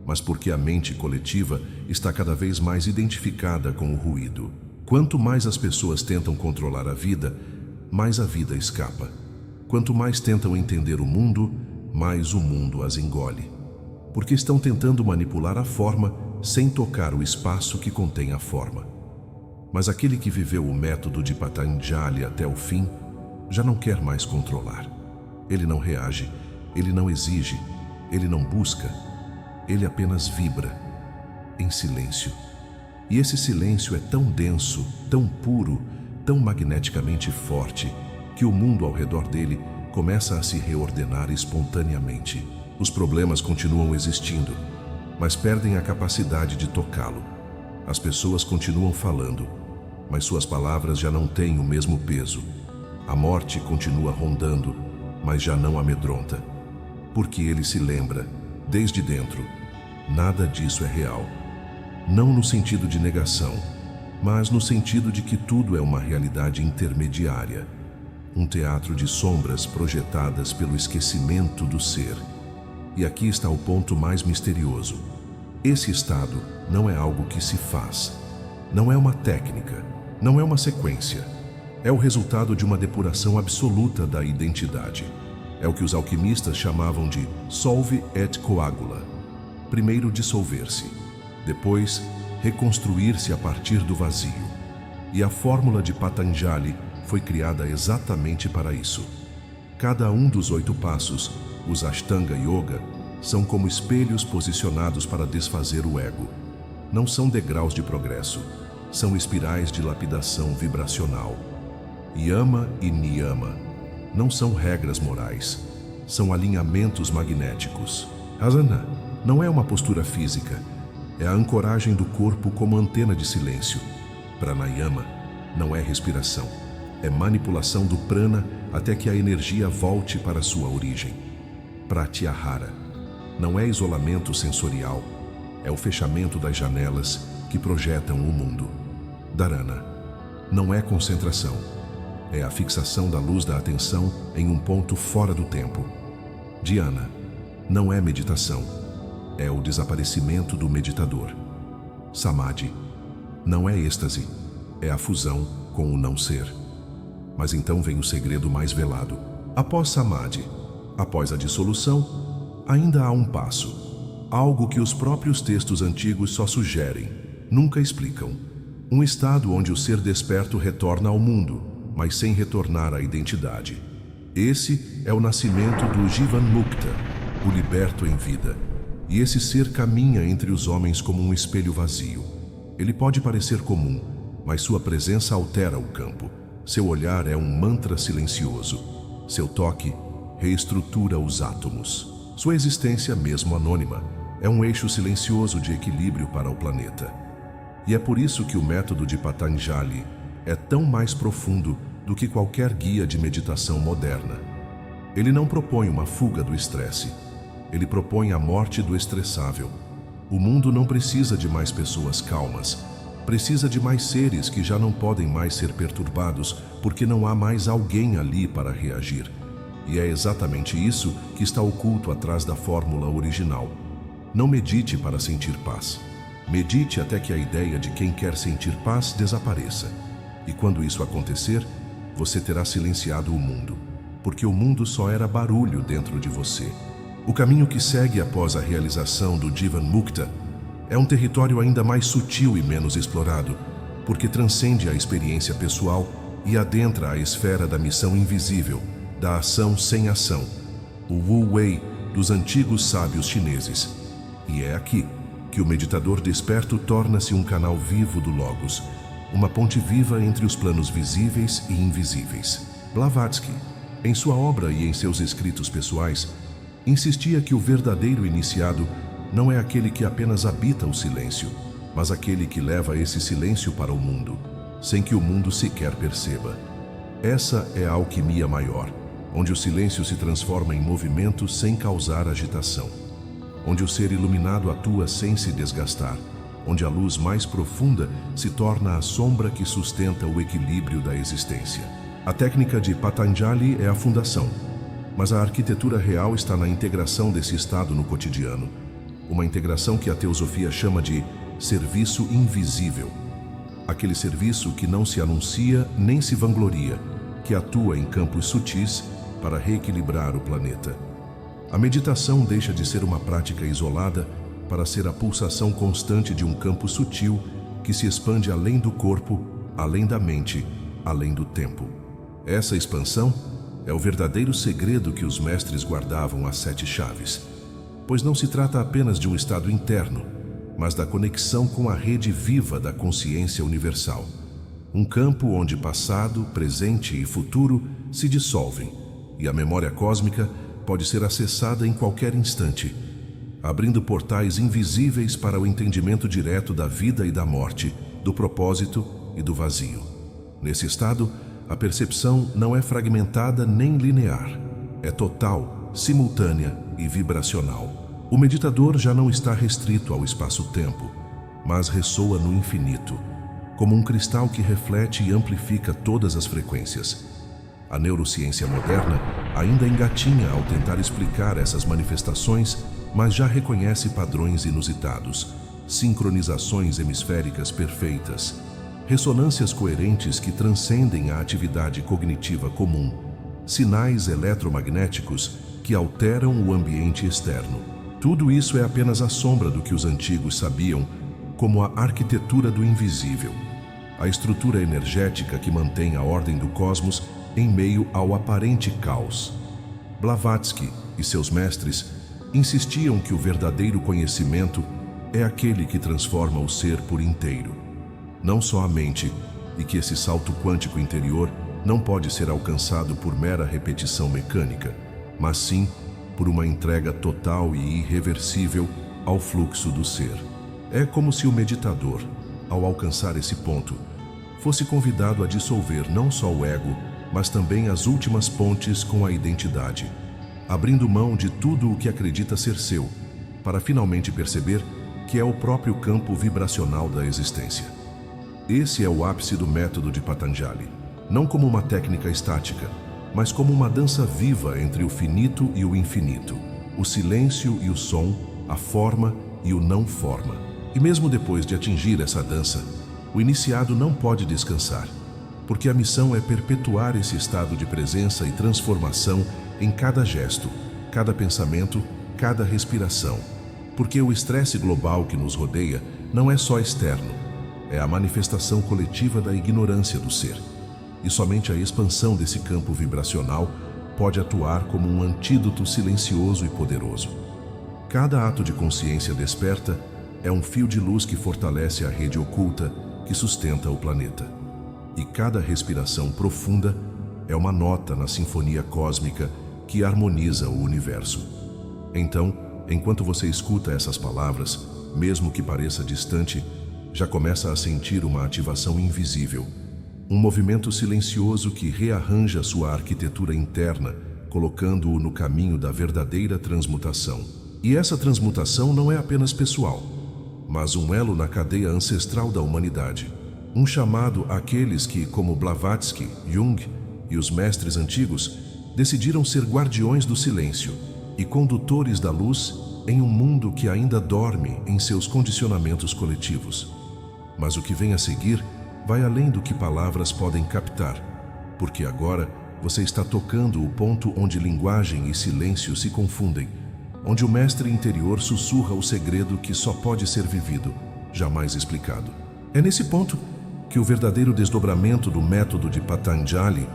mas porque a mente coletiva está cada vez mais identificada com o ruído. Quanto mais as pessoas tentam controlar a vida, mais a vida escapa. Quanto mais tentam entender o mundo, mais o mundo as engole. Porque estão tentando manipular a forma sem tocar o espaço que contém a forma. Mas aquele que viveu o método de Patanjali até o fim, já não quer mais controlar. Ele não reage, ele não exige, ele não busca, ele apenas vibra, em silêncio. E esse silêncio é tão denso, tão puro, tão magneticamente forte, que o mundo ao redor dele começa a se reordenar espontaneamente. Os problemas continuam existindo, mas perdem a capacidade de tocá-lo. As pessoas continuam falando, mas suas palavras já não têm o mesmo peso. A morte continua rondando, mas já não amedronta. Porque ele se lembra, desde dentro, nada disso é real. Não no sentido de negação, mas no sentido de que tudo é uma realidade intermediária. Um teatro de sombras projetadas pelo esquecimento do ser. E aqui está o ponto mais misterioso. Esse estado não é algo que se faz. Não é uma técnica. Não é uma sequência. É o resultado de uma depuração absoluta da identidade. É o que os alquimistas chamavam de solve et coagula. Primeiro dissolver-se, depois reconstruir-se a partir do vazio. E a fórmula de Patanjali foi criada exatamente para isso. Cada um dos 8 passos, os Ashtanga Yoga, são como espelhos posicionados para desfazer o ego. Não são degraus de progresso, são espirais de lapidação vibracional. Yama e Niyama não são regras morais, são alinhamentos magnéticos. Asana não é uma postura física, é a ancoragem do corpo como antena de silêncio. Pranayama não é respiração, é manipulação do prana até que a energia volte para sua origem. Pratyahara não é isolamento sensorial, é o fechamento das janelas que projetam o mundo. Dharana não é concentração, é a fixação da luz da atenção em um ponto fora do tempo. Dhyana não é meditação, é o desaparecimento do meditador. Samadhi não é êxtase, é a fusão com o não ser. Mas então vem o segredo mais velado. Após Samadhi, após a dissolução, ainda há um passo. Algo que os próprios textos antigos só sugerem, nunca explicam. Um estado onde o ser desperto retorna ao mundo, mas sem retornar à identidade. Esse é o nascimento do Jivan Mukta, o liberto em vida. E esse ser caminha entre os homens como um espelho vazio. Ele pode parecer comum, mas sua presença altera o campo. Seu olhar é um mantra silencioso. Seu toque reestrutura os átomos. Sua existência, mesmo anônima, é um eixo silencioso de equilíbrio para o planeta. E é por isso que o método de Patanjali é tão mais profundo do que qualquer guia de meditação moderna. Ele não propõe uma fuga do estresse. Ele propõe a morte do estressável. O mundo não precisa de mais pessoas calmas. Precisa de mais seres que já não podem mais ser perturbados porque não há mais alguém ali para reagir. E é exatamente isso que está oculto atrás da fórmula original. Não medite para sentir paz. Medite até que a ideia de quem quer sentir paz desapareça. E quando isso acontecer, você terá silenciado o mundo, porque o mundo só era barulho dentro de você. O caminho que segue após a realização do Jivan Mukta é um território ainda mais sutil e menos explorado, porque transcende a experiência pessoal e adentra a esfera da missão invisível, da ação sem ação, o Wu Wei dos antigos sábios chineses. E é aqui que o meditador desperto torna-se um canal vivo do Logos, uma ponte viva entre os planos visíveis e invisíveis. Blavatsky, em sua obra e em seus escritos pessoais, insistia que o verdadeiro iniciado não é aquele que apenas habita o silêncio, mas aquele que leva esse silêncio para o mundo, sem que o mundo sequer perceba. Essa é a alquimia maior, onde o silêncio se transforma em movimento sem causar agitação, onde o ser iluminado atua sem se desgastar, onde a luz mais profunda se torna a sombra que sustenta o equilíbrio da existência. A técnica de Patanjali é a fundação, mas a arquitetura real está na integração desse estado no cotidiano, uma integração que a teosofia chama de serviço invisível. Aquele serviço que não se anuncia nem se vangloria, que atua em campos sutis para reequilibrar o planeta. A meditação deixa de ser uma prática isolada para ser a pulsação constante de um campo sutil que se expande além do corpo, além da mente, além do tempo. Essa expansão é o verdadeiro segredo que os mestres guardavam às 7 chaves, pois não se trata apenas de um estado interno, mas da conexão com a rede viva da consciência universal. Um campo onde passado, presente e futuro se dissolvem, e a memória cósmica pode ser acessada em qualquer instante, abrindo portais invisíveis para o entendimento direto da vida e da morte, do propósito e do vazio. Nesse estado, a percepção não é fragmentada nem linear, é total, simultânea e vibracional. O meditador já não está restrito ao espaço-tempo, mas ressoa no infinito, como um cristal que reflete e amplifica todas as frequências. A neurociência moderna ainda engatinha ao tentar explicar essas manifestações, mas já reconhece padrões inusitados, sincronizações hemisféricas perfeitas, ressonâncias coerentes que transcendem a atividade cognitiva comum, sinais eletromagnéticos que alteram o ambiente externo. Tudo isso é apenas a sombra do que os antigos sabiam como a arquitetura do invisível, a estrutura energética que mantém a ordem do cosmos em meio ao aparente caos. Blavatsky e seus mestres insistiam que o verdadeiro conhecimento é aquele que transforma o ser por inteiro, não só a mente, e que esse salto quântico interior não pode ser alcançado por mera repetição mecânica, mas sim por uma entrega total e irreversível ao fluxo do ser. É como se o meditador, ao alcançar esse ponto, fosse convidado a dissolver não só o ego, mas também as últimas pontes com a identidade, abrindo mão de tudo o que acredita ser seu, para finalmente perceber que é o próprio campo vibracional da existência. Esse é o ápice do método de Patanjali, não como uma técnica estática, mas como uma dança viva entre o finito e o infinito, o silêncio e o som, a forma e o não forma. E mesmo depois de atingir essa dança, o iniciado não pode descansar, porque a missão é perpetuar esse estado de presença e transformação em cada gesto, cada pensamento, cada respiração. Porque o estresse global que nos rodeia não é só externo, é a manifestação coletiva da ignorância do ser. E somente a expansão desse campo vibracional pode atuar como um antídoto silencioso e poderoso. Cada ato de consciência desperta é um fio de luz que fortalece a rede oculta que sustenta o planeta. E cada respiração profunda é uma nota na sinfonia cósmica que harmoniza o universo. Então, enquanto você escuta essas palavras, mesmo que pareça distante, já começa a sentir uma ativação invisível, um movimento silencioso que rearranja sua arquitetura interna, colocando-o no caminho da verdadeira transmutação. E essa transmutação não é apenas pessoal, mas um elo na cadeia ancestral da humanidade. Um chamado àqueles que, como Blavatsky, Jung e os mestres antigos, decidiram ser guardiões do silêncio e condutores da luz em um mundo que ainda dorme em seus condicionamentos coletivos. Mas o que vem a seguir vai além do que palavras podem captar, porque agora você está tocando o ponto onde linguagem e silêncio se confundem, onde o mestre interior sussurra o segredo que só pode ser vivido, jamais explicado. É nesse ponto que o verdadeiro desdobramento do método de Patanjali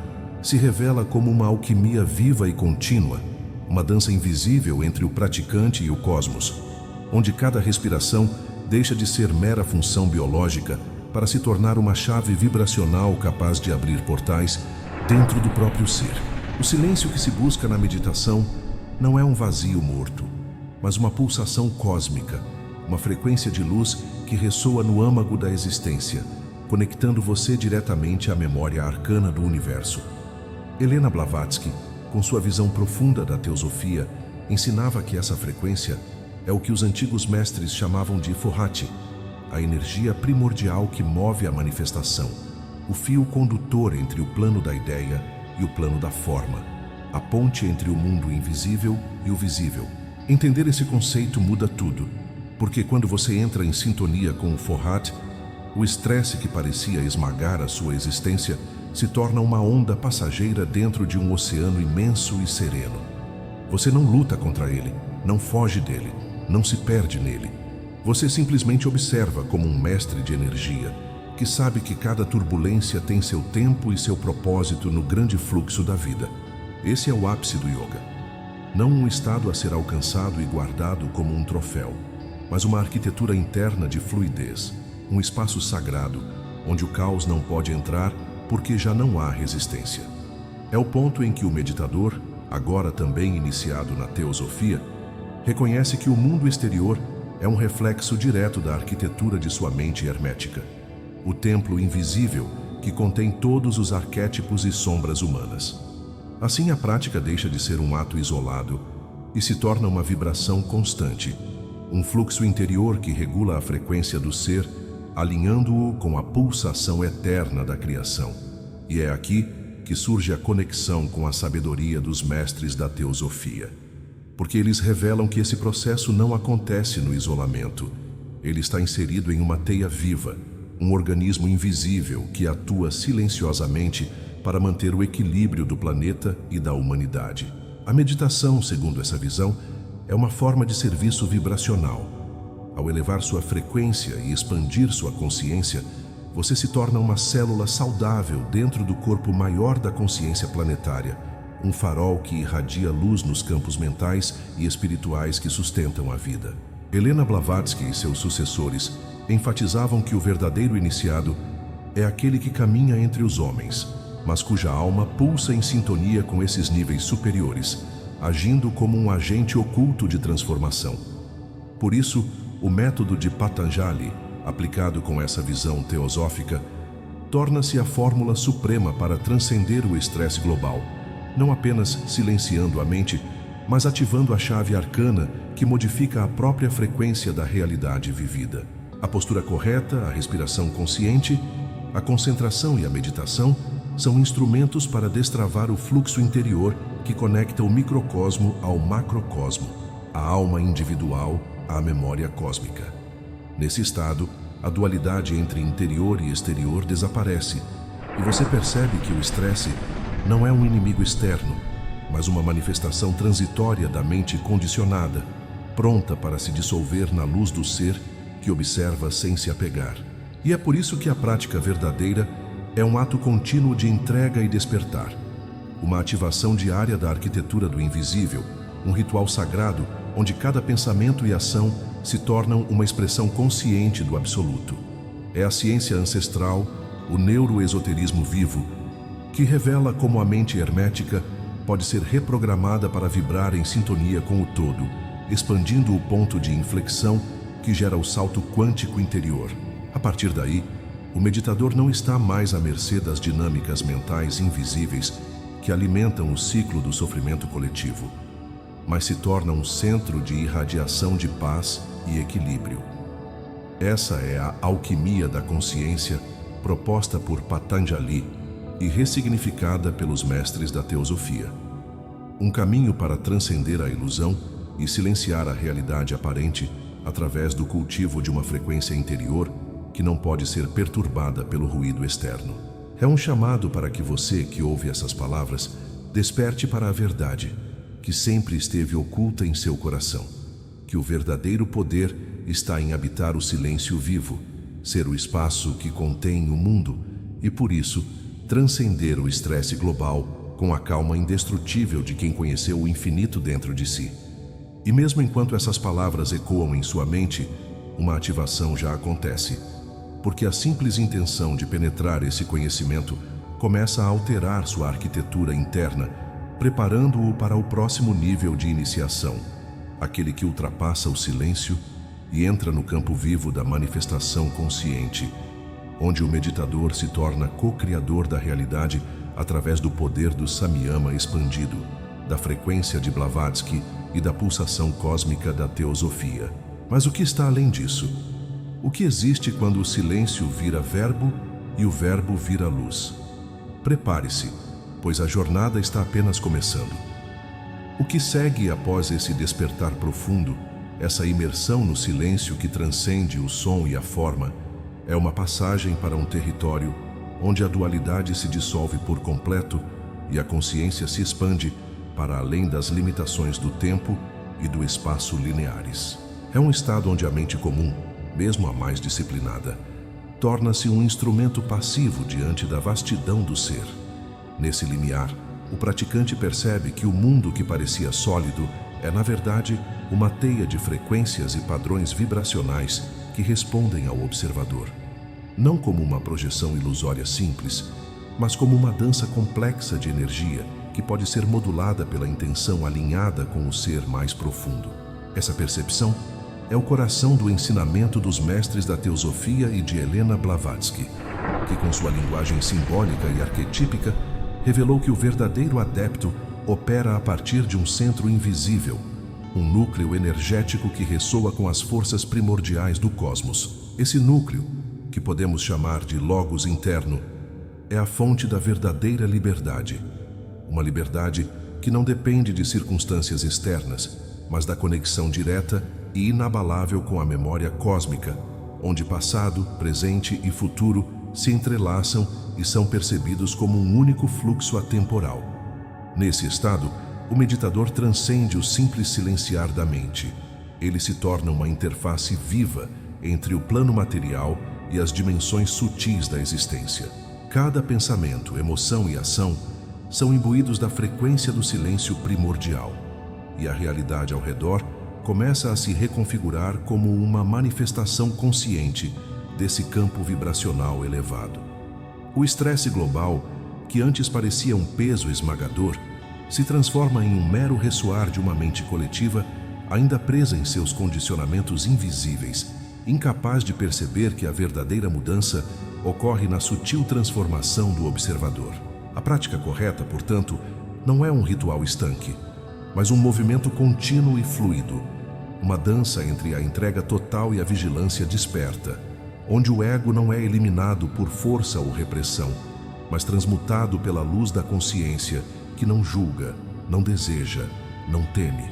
se revela como uma alquimia viva e contínua, uma dança invisível entre o praticante e o cosmos, onde cada respiração deixa de ser mera função biológica para se tornar uma chave vibracional capaz de abrir portais dentro do próprio ser. O silêncio que se busca na meditação não é um vazio morto, mas uma pulsação cósmica, uma frequência de luz que ressoa no âmago da existência, conectando você diretamente à memória arcana do universo. Helena Blavatsky, com sua visão profunda da teosofia, ensinava que essa frequência é o que os antigos mestres chamavam de Forrati, a energia primordial que move a manifestação, o fio condutor entre o plano da ideia e o plano da forma, a ponte entre o mundo invisível e o visível. Entender esse conceito muda tudo, porque quando você entra em sintonia com o Forrat, o estresse que parecia esmagar a sua existência se torna uma onda passageira dentro de um oceano imenso e sereno. Você não luta contra ele, não foge dele, não se perde nele. Você simplesmente observa como um mestre de energia, que sabe que cada turbulência tem seu tempo e seu propósito no grande fluxo da vida. Esse é o ápice do yoga. Não um estado a ser alcançado e guardado como um troféu, mas uma arquitetura interna de fluidez, um espaço sagrado, onde o caos não pode entrar porque já não há resistência. É o ponto em que o meditador, agora também iniciado na teosofia, reconhece que o mundo exterior é um reflexo direto da arquitetura de sua mente hermética, o templo invisível que contém todos os arquétipos e sombras humanas. Assim, a prática deixa de ser um ato isolado e se torna uma vibração constante, um fluxo interior que regula a frequência do ser, alinhando-o com a pulsação eterna da criação. E é aqui que surge a conexão com a sabedoria dos mestres da teosofia, porque eles revelam que esse processo não acontece no isolamento. Ele está inserido em uma teia viva, um organismo invisível que atua silenciosamente para manter o equilíbrio do planeta e da humanidade. A meditação, segundo essa visão, é uma forma de serviço vibracional. Ao elevar sua frequência e expandir sua consciência, você se torna uma célula saudável dentro do corpo maior da consciência planetária, um farol que irradia luz nos campos mentais e espirituais que sustentam a vida. Helena Blavatsky e seus sucessores enfatizavam que o verdadeiro iniciado é aquele que caminha entre os homens, mas cuja alma pulsa em sintonia com esses níveis superiores, agindo como um agente oculto de transformação. Por isso, o método de Patanjali, aplicado com essa visão teosófica, torna-se a fórmula suprema para transcender o estresse global, não apenas silenciando a mente, mas ativando a chave arcana que modifica a própria frequência da realidade vivida. A postura correta, a respiração consciente, a concentração e a meditação são instrumentos para destravar o fluxo interior que conecta o microcosmo ao macrocosmo, a alma individual à memória cósmica. Nesse estado, a dualidade entre interior e exterior desaparece e você percebe que o estresse não é um inimigo externo, mas uma manifestação transitória da mente condicionada, pronta para se dissolver na luz do ser que observa sem se apegar. E é por isso que a prática verdadeira é um ato contínuo de entrega e despertar, uma ativação diária da arquitetura do invisível, um ritual sagrado onde cada pensamento e ação se tornam uma expressão consciente do absoluto. É a ciência ancestral, o neuroesoterismo vivo, que revela como a mente hermética pode ser reprogramada para vibrar em sintonia com o todo, expandindo o ponto de inflexão que gera o salto quântico interior. A partir daí, o meditador não está mais à mercê das dinâmicas mentais invisíveis que alimentam o ciclo do sofrimento coletivo, mas se torna um centro de irradiação de paz e equilíbrio. Essa é a alquimia da consciência proposta por Patanjali e ressignificada pelos mestres da teosofia. Um caminho para transcender a ilusão e silenciar a realidade aparente através do cultivo de uma frequência interior que não pode ser perturbada pelo ruído externo. É um chamado para que você, que ouve essas palavras, desperte para a verdade, que sempre esteve oculta em seu coração, que o verdadeiro poder está em habitar o silêncio vivo, ser o espaço que contém o mundo e, por isso, transcender o estresse global com a calma indestrutível de quem conheceu o infinito dentro de si. E mesmo enquanto essas palavras ecoam em sua mente, uma ativação já acontece, porque a simples intenção de penetrar esse conhecimento começa a alterar sua arquitetura interna, preparando-o para o próximo nível de iniciação, aquele que ultrapassa o silêncio e entra no campo vivo da manifestação consciente, onde o meditador se torna co-criador da realidade através do poder do Samyama expandido, da frequência de Blavatsky e da pulsação cósmica da teosofia. Mas o que está além disso? O que existe quando o silêncio vira verbo e o verbo vira luz? Prepare-se, pois a jornada está apenas começando. O que segue após esse despertar profundo, essa imersão no silêncio que transcende o som e a forma, é uma passagem para um território onde a dualidade se dissolve por completo e a consciência se expande para além das limitações do tempo e do espaço lineares. É um estado onde a mente comum, mesmo a mais disciplinada, torna-se um instrumento passivo diante da vastidão do ser. Nesse limiar, o praticante percebe que o mundo que parecia sólido é, na verdade, uma teia de frequências e padrões vibracionais que respondem ao observador. Não como uma projeção ilusória simples, mas como uma dança complexa de energia que pode ser modulada pela intenção alinhada com o ser mais profundo. Essa percepção é o coração do ensinamento dos mestres da teosofia e de Helena Blavatsky, que com sua linguagem simbólica e arquetípica revelou que o verdadeiro adepto opera a partir de um centro invisível, um núcleo energético que ressoa com as forças primordiais do cosmos. Esse núcleo, que podemos chamar de logos interno, é a fonte da verdadeira liberdade. Uma liberdade que não depende de circunstâncias externas, mas da conexão direta e inabalável com a memória cósmica, onde passado, presente e futuro se entrelaçam e são percebidos como um único fluxo atemporal. Nesse estado, o meditador transcende o simples silenciar da mente. Ele se torna uma interface viva entre o plano material e as dimensões sutis da existência. Cada pensamento, emoção e ação são imbuídos da frequência do silêncio primordial, e a realidade ao redor começa a se reconfigurar como uma manifestação consciente desse campo vibracional elevado. O estresse global, que antes parecia um peso esmagador, se transforma em um mero ressoar de uma mente coletiva ainda presa em seus condicionamentos invisíveis, incapaz de perceber que a verdadeira mudança ocorre na sutil transformação do observador. A prática correta, portanto, não é um ritual estanque, mas um movimento contínuo e fluido, uma dança entre a entrega total e a vigilância desperta, onde o ego não é eliminado por força ou repressão, mas transmutado pela luz da consciência que não julga, não deseja, não teme.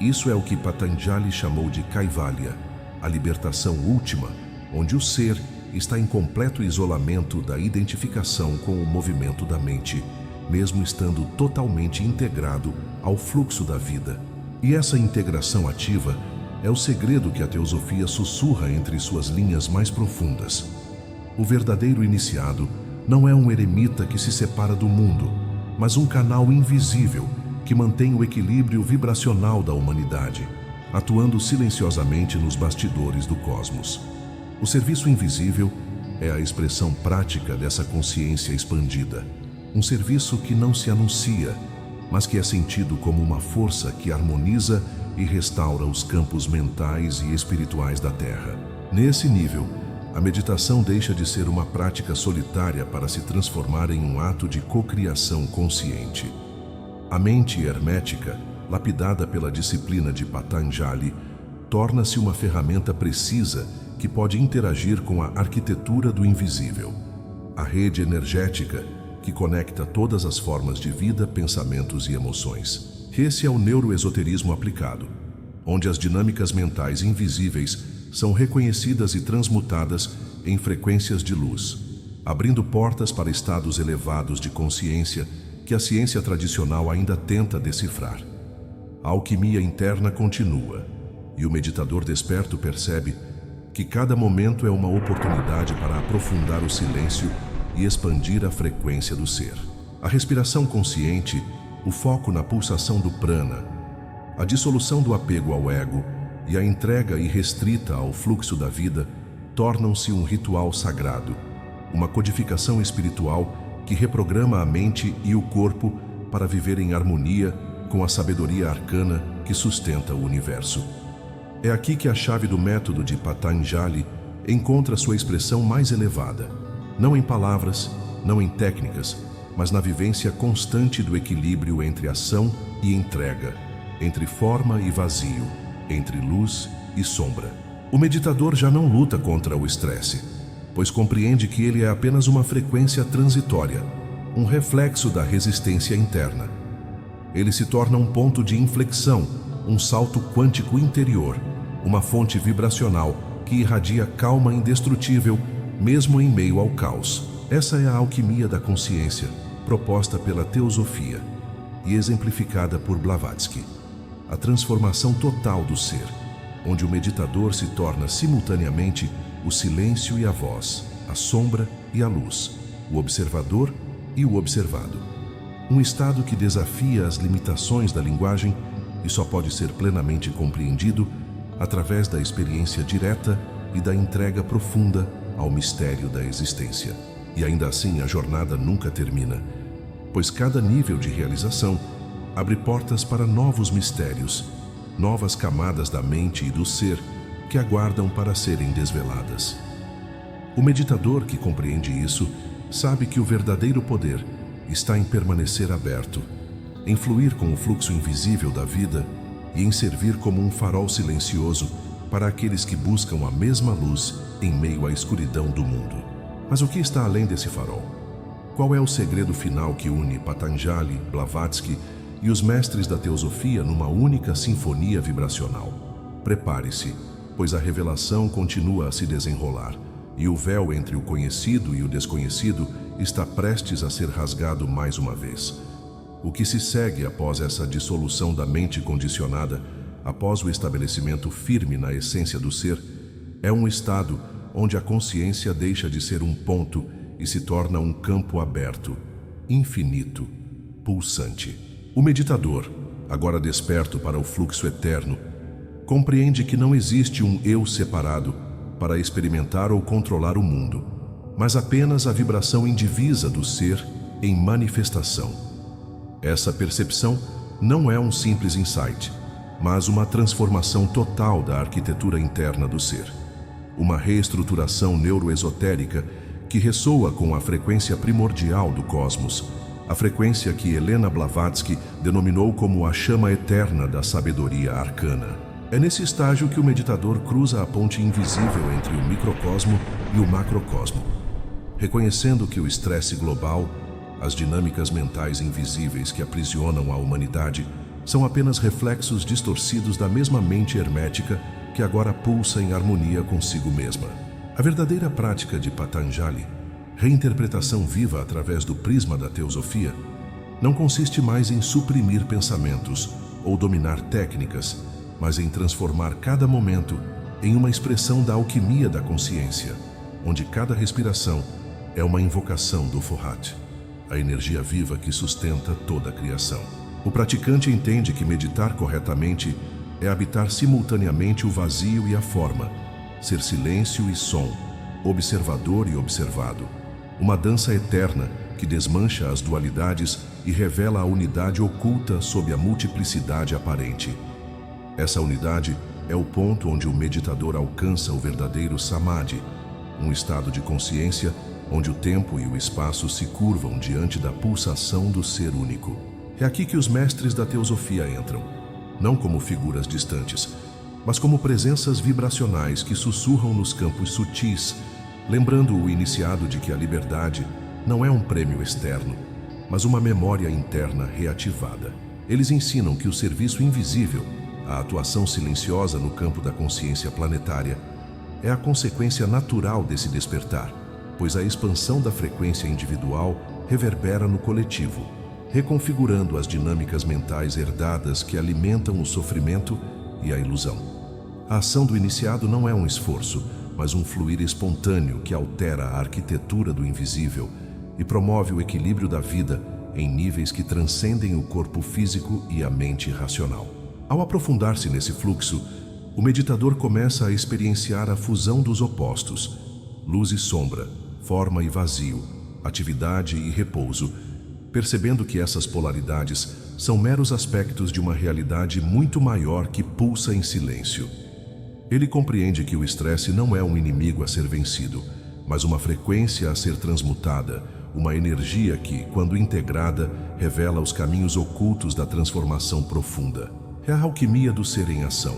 Isso é o que Patanjali chamou de Kaivalya, a libertação última, onde o ser está em completo isolamento da identificação com o movimento da mente, mesmo estando totalmente integrado ao fluxo da vida. E essa integração ativa é o segredo que a teosofia sussurra entre suas linhas mais profundas. O verdadeiro iniciado não é um eremita que se separa do mundo, mas um canal invisível que mantém o equilíbrio vibracional da humanidade, atuando silenciosamente nos bastidores do cosmos. O serviço invisível é a expressão prática dessa consciência expandida, um serviço que não se anuncia, mas que é sentido como uma força que harmoniza e restaura os campos mentais e espirituais da Terra. Nesse nível, a meditação deixa de ser uma prática solitária para se transformar em um ato de cocriação consciente. A mente hermética, lapidada pela disciplina de Patanjali, torna-se uma ferramenta precisa que pode interagir com a arquitetura do invisível, a rede energética que conecta todas as formas de vida, pensamentos e emoções. Esse é o neuroesoterismo aplicado, onde as dinâmicas mentais invisíveis são reconhecidas e transmutadas em frequências de luz, abrindo portas para estados elevados de consciência que a ciência tradicional ainda tenta decifrar. A alquimia interna continua, e o meditador desperto percebe que cada momento é uma oportunidade para aprofundar o silêncio e expandir a frequência do ser. A respiração consciente, o foco na pulsação do prana, a dissolução do apego ao ego e a entrega irrestrita ao fluxo da vida tornam-se um ritual sagrado, uma codificação espiritual que reprograma a mente e o corpo para viver em harmonia com a sabedoria arcana que sustenta o universo. É aqui que a chave do método de Patanjali encontra sua expressão mais elevada, não em palavras, não em técnicas, mas na vivência constante do equilíbrio entre ação e entrega, entre forma e vazio, entre luz e sombra. O meditador já não luta contra o estresse, pois compreende que ele é apenas uma frequência transitória, um reflexo da resistência interna. Ele se torna um ponto de inflexão, um salto quântico interior, uma fonte vibracional que irradia calma indestrutível, mesmo em meio ao caos. Essa é a alquimia da consciência, proposta pela teosofia e exemplificada por Blavatsky. A transformação total do ser, onde o meditador se torna simultaneamente o silêncio e a voz, a sombra e a luz, o observador e o observado. Um estado que desafia as limitações da linguagem e só pode ser plenamente compreendido através da experiência direta e da entrega profunda ao mistério da existência. E ainda assim a jornada nunca termina, pois cada nível de realização abre portas para novos mistérios, novas camadas da mente e do ser que aguardam para serem desveladas. O meditador que compreende isso sabe que o verdadeiro poder está em permanecer aberto, em fluir com o fluxo invisível da vida e em servir como um farol silencioso para aqueles que buscam a mesma luz em meio à escuridão do mundo. Mas o que está além desse farol? Qual é o segredo final que une Patanjali, Blavatsky e os mestres da teosofia numa única sinfonia vibracional? Prepare-se, pois a revelação continua a se desenrolar, e o véu entre o conhecido e o desconhecido está prestes a ser rasgado mais uma vez. O que se segue após essa dissolução da mente condicionada, após o estabelecimento firme na essência do ser, é um estado onde a consciência deixa de ser um ponto e se torna um campo aberto, infinito, pulsante. O meditador, agora desperto para o fluxo eterno, compreende que não existe um eu separado para experimentar ou controlar o mundo, mas apenas a vibração indivisa do ser em manifestação. Essa percepção não é um simples insight, mas uma transformação total da arquitetura interna do ser. Uma reestruturação neuroesotérica que ressoa com a frequência primordial do cosmos, a frequência que Helena Blavatsky denominou como a chama eterna da sabedoria arcana. É nesse estágio que o meditador cruza a ponte invisível entre o microcosmo e o macrocosmo, reconhecendo que o estresse global, as dinâmicas mentais invisíveis que aprisionam a humanidade, são apenas reflexos distorcidos da mesma mente hermética que agora pulsa em harmonia consigo mesma. A verdadeira prática de Patanjali, reinterpretação viva através do prisma da teosofia, não consiste mais em suprimir pensamentos ou dominar técnicas, mas em transformar cada momento em uma expressão da alquimia da consciência, onde cada respiração é uma invocação do Forhat, a energia viva que sustenta toda a criação. O praticante entende que meditar corretamente é habitar simultaneamente o vazio e a forma, ser silêncio e som, observador e observado, uma dança eterna que desmancha as dualidades e revela a unidade oculta sob a multiplicidade aparente. Essa unidade é o ponto onde o meditador alcança o verdadeiro samadhi, um estado de consciência onde o tempo e o espaço se curvam diante da pulsação do ser único. É aqui que os mestres da teosofia entram, não como figuras distantes, mas como presenças vibracionais que sussurram nos campos sutis, lembrando o iniciado de que a liberdade não é um prêmio externo, mas uma memória interna reativada. Eles ensinam que o serviço invisível, a atuação silenciosa no campo da consciência planetária, é a consequência natural desse despertar, pois a expansão da frequência individual reverbera no coletivo, reconfigurando as dinâmicas mentais herdadas que alimentam o sofrimento e a ilusão. A ação do iniciado não é um esforço, mas um fluir espontâneo que altera a arquitetura do invisível e promove o equilíbrio da vida em níveis que transcendem o corpo físico e a mente racional. Ao aprofundar-se nesse fluxo, o meditador começa a experienciar a fusão dos opostos, luz e sombra, forma e vazio, atividade e repouso, percebendo que essas polaridades são meros aspectos de uma realidade muito maior que pulsa em silêncio. Ele compreende que o estresse não é um inimigo a ser vencido, mas uma frequência a ser transmutada, uma energia que, quando integrada, revela os caminhos ocultos da transformação profunda. É a alquimia do ser em ação,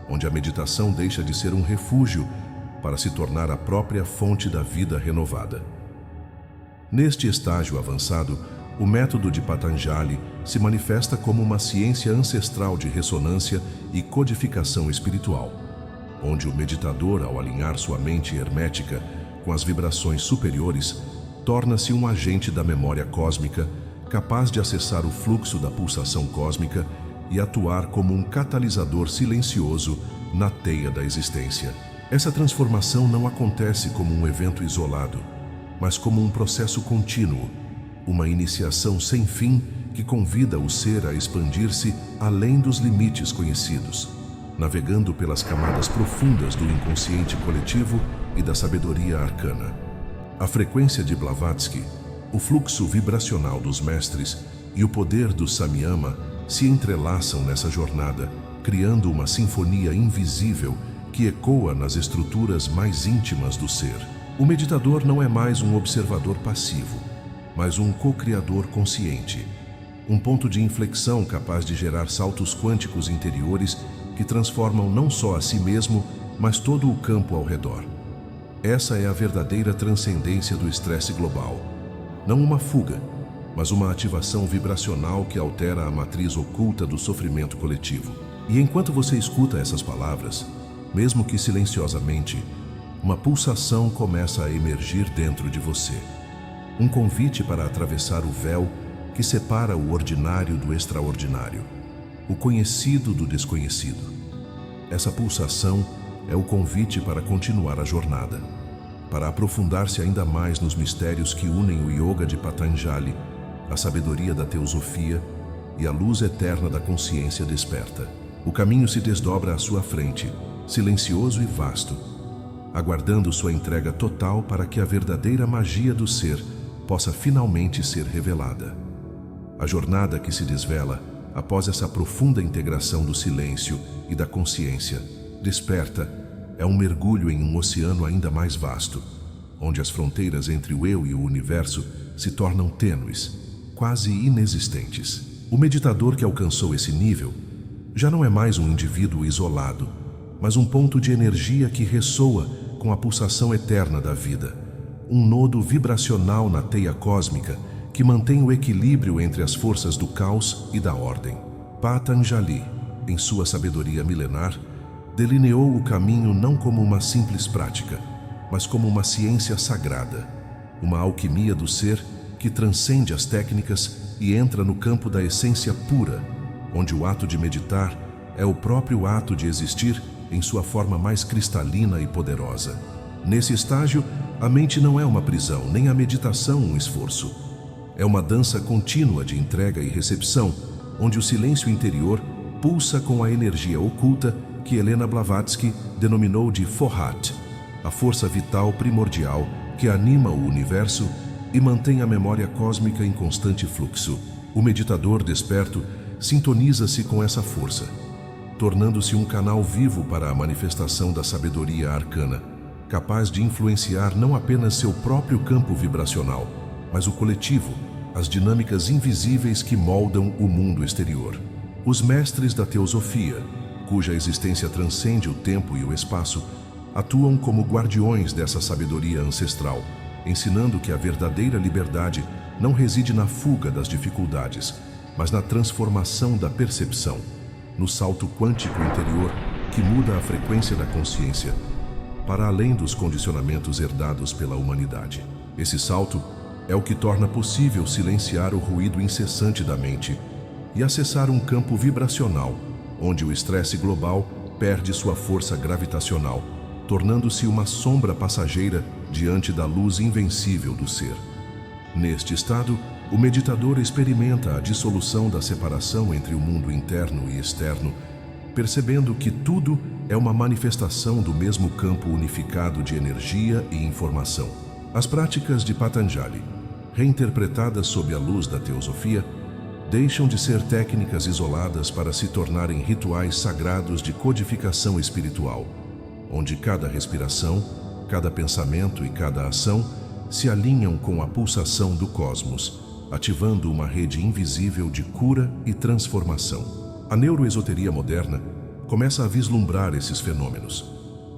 onde a meditação deixa de ser um refúgio para se tornar a própria fonte da vida renovada. Neste estágio avançado, o método de Patanjali se manifesta como uma ciência ancestral de ressonância e codificação espiritual, onde o meditador, ao alinhar sua mente hermética com as vibrações superiores, torna-se um agente da memória cósmica, capaz de acessar o fluxo da pulsação cósmica e atuar como um catalisador silencioso na teia da existência. Essa transformação não acontece como um evento isolado, mas como um processo contínuo, uma iniciação sem fim que convida o ser a expandir-se além dos limites conhecidos, navegando pelas camadas profundas do inconsciente coletivo e da sabedoria arcana. A frequência de Blavatsky, o fluxo vibracional dos mestres e o poder do Samyama se entrelaçam nessa jornada, criando uma sinfonia invisível que ecoa nas estruturas mais íntimas do ser. O meditador não é mais um observador passivo, mas um co-criador consciente, um ponto de inflexão capaz de gerar saltos quânticos interiores que transformam não só a si mesmo, mas todo o campo ao redor. Essa é a verdadeira transcendência do estresse global. Não uma fuga, mas uma ativação vibracional que altera a matriz oculta do sofrimento coletivo. E enquanto você escuta essas palavras, mesmo que silenciosamente, uma pulsação começa a emergir dentro de você. Um convite para atravessar o véu que separa o ordinário do extraordinário, o conhecido do desconhecido. Essa pulsação é o convite para continuar a jornada, para aprofundar-se ainda mais nos mistérios que unem o yoga de Patanjali, a sabedoria da teosofia e a luz eterna da consciência desperta. O caminho se desdobra à sua frente, silencioso e vasto, aguardando sua entrega total para que a verdadeira magia do ser possa finalmente ser revelada. A jornada que se desvela após essa profunda integração do silêncio e da consciência desperta é um mergulho em um oceano ainda mais vasto, onde as fronteiras entre o eu e o universo se tornam tênues, quase inexistentes. O meditador que alcançou esse nível já não é mais um indivíduo isolado, mas um ponto de energia que ressoa com a pulsação eterna da vida, um nodo vibracional na teia cósmica que mantém o equilíbrio entre as forças do caos e da ordem. Patanjali, em sua sabedoria milenar, delineou o caminho não como uma simples prática, mas como uma ciência sagrada, uma alquimia do ser que transcende as técnicas e entra no campo da essência pura, onde o ato de meditar é o próprio ato de existir em sua forma mais cristalina e poderosa. Nesse estágio, a mente não é uma prisão, nem a meditação um esforço. É uma dança contínua de entrega e recepção, onde o silêncio interior pulsa com a energia oculta que Helena Blavatsky denominou de Fohat, a força vital primordial que anima o universo e mantém a memória cósmica em constante fluxo. O meditador desperto sintoniza-se com essa força, tornando-se um canal vivo para a manifestação da sabedoria arcana, capaz de influenciar não apenas seu próprio campo vibracional, mas o coletivo, as dinâmicas invisíveis que moldam o mundo exterior. Os mestres da teosofia, cuja existência transcende o tempo e o espaço, atuam como guardiões dessa sabedoria ancestral, ensinando que a verdadeira liberdade não reside na fuga das dificuldades, mas na transformação da percepção. no salto quântico interior que muda a frequência da consciência, para além dos condicionamentos herdados pela humanidade. Esse salto é o que torna possível silenciar o ruído incessante da mente e acessar um campo vibracional, onde o estresse global perde sua força gravitacional, tornando-se uma sombra passageira diante da luz invencível do ser. Neste estado, o meditador experimenta a dissolução da separação entre o mundo interno e externo, percebendo que tudo é uma manifestação do mesmo campo unificado de energia e informação. As práticas de Patanjali, reinterpretadas sob a luz da teosofia, deixam de ser técnicas isoladas para se tornarem rituais sagrados de codificação espiritual, onde cada respiração, cada pensamento e cada ação se alinham com a pulsação do cosmos, ativando uma rede invisível de cura e transformação. A neuroesoteria moderna começa a vislumbrar esses fenômenos,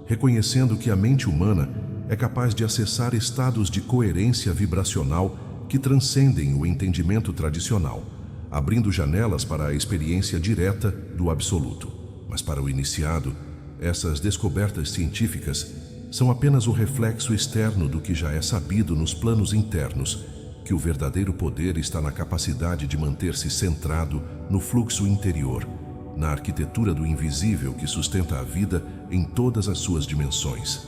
reconhecendo que a mente humana é capaz de acessar estados de coerência vibracional que transcendem o entendimento tradicional, abrindo janelas para a experiência direta do absoluto. Mas para o iniciado, essas descobertas científicas são apenas o reflexo externo do que já é sabido nos planos internos, que o verdadeiro poder está na capacidade de manter-se centrado no fluxo interior, na arquitetura do invisível que sustenta a vida em todas as suas dimensões.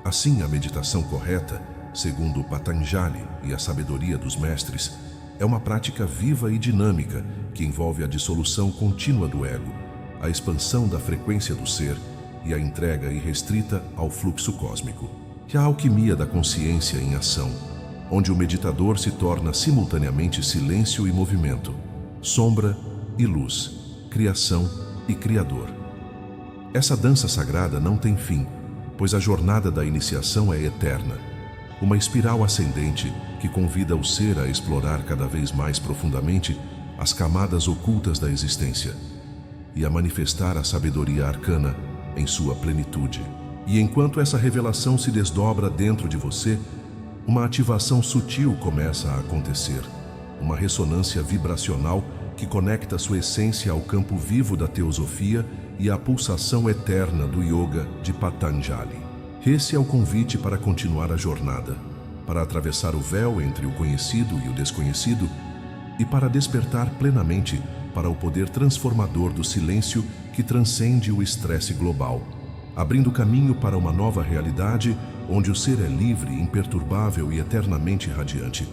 Assim, a meditação correta, segundo Patanjali e a sabedoria dos mestres, é uma prática viva e dinâmica que envolve a dissolução contínua do ego, a expansão da frequência do ser e a entrega irrestrita ao fluxo cósmico. Que a alquimia da consciência em ação, onde o meditador se torna simultaneamente silêncio e movimento, sombra e luz, criação e criador. Essa dança sagrada não tem fim, pois a jornada da iniciação é eterna, uma espiral ascendente que convida o ser a explorar cada vez mais profundamente as camadas ocultas da existência e a manifestar a sabedoria arcana em sua plenitude. E enquanto essa revelação se desdobra dentro de você, uma ativação sutil começa a acontecer, uma ressonância vibracional que conecta sua essência ao campo vivo da teosofia e à pulsação eterna do yoga de Patanjali. Esse é o convite para continuar a jornada, para atravessar o véu entre o conhecido e o desconhecido e para despertar plenamente para o poder transformador do silêncio que transcende o estresse global, abrindo caminho para uma nova realidade onde o ser é livre, imperturbável e eternamente radiante.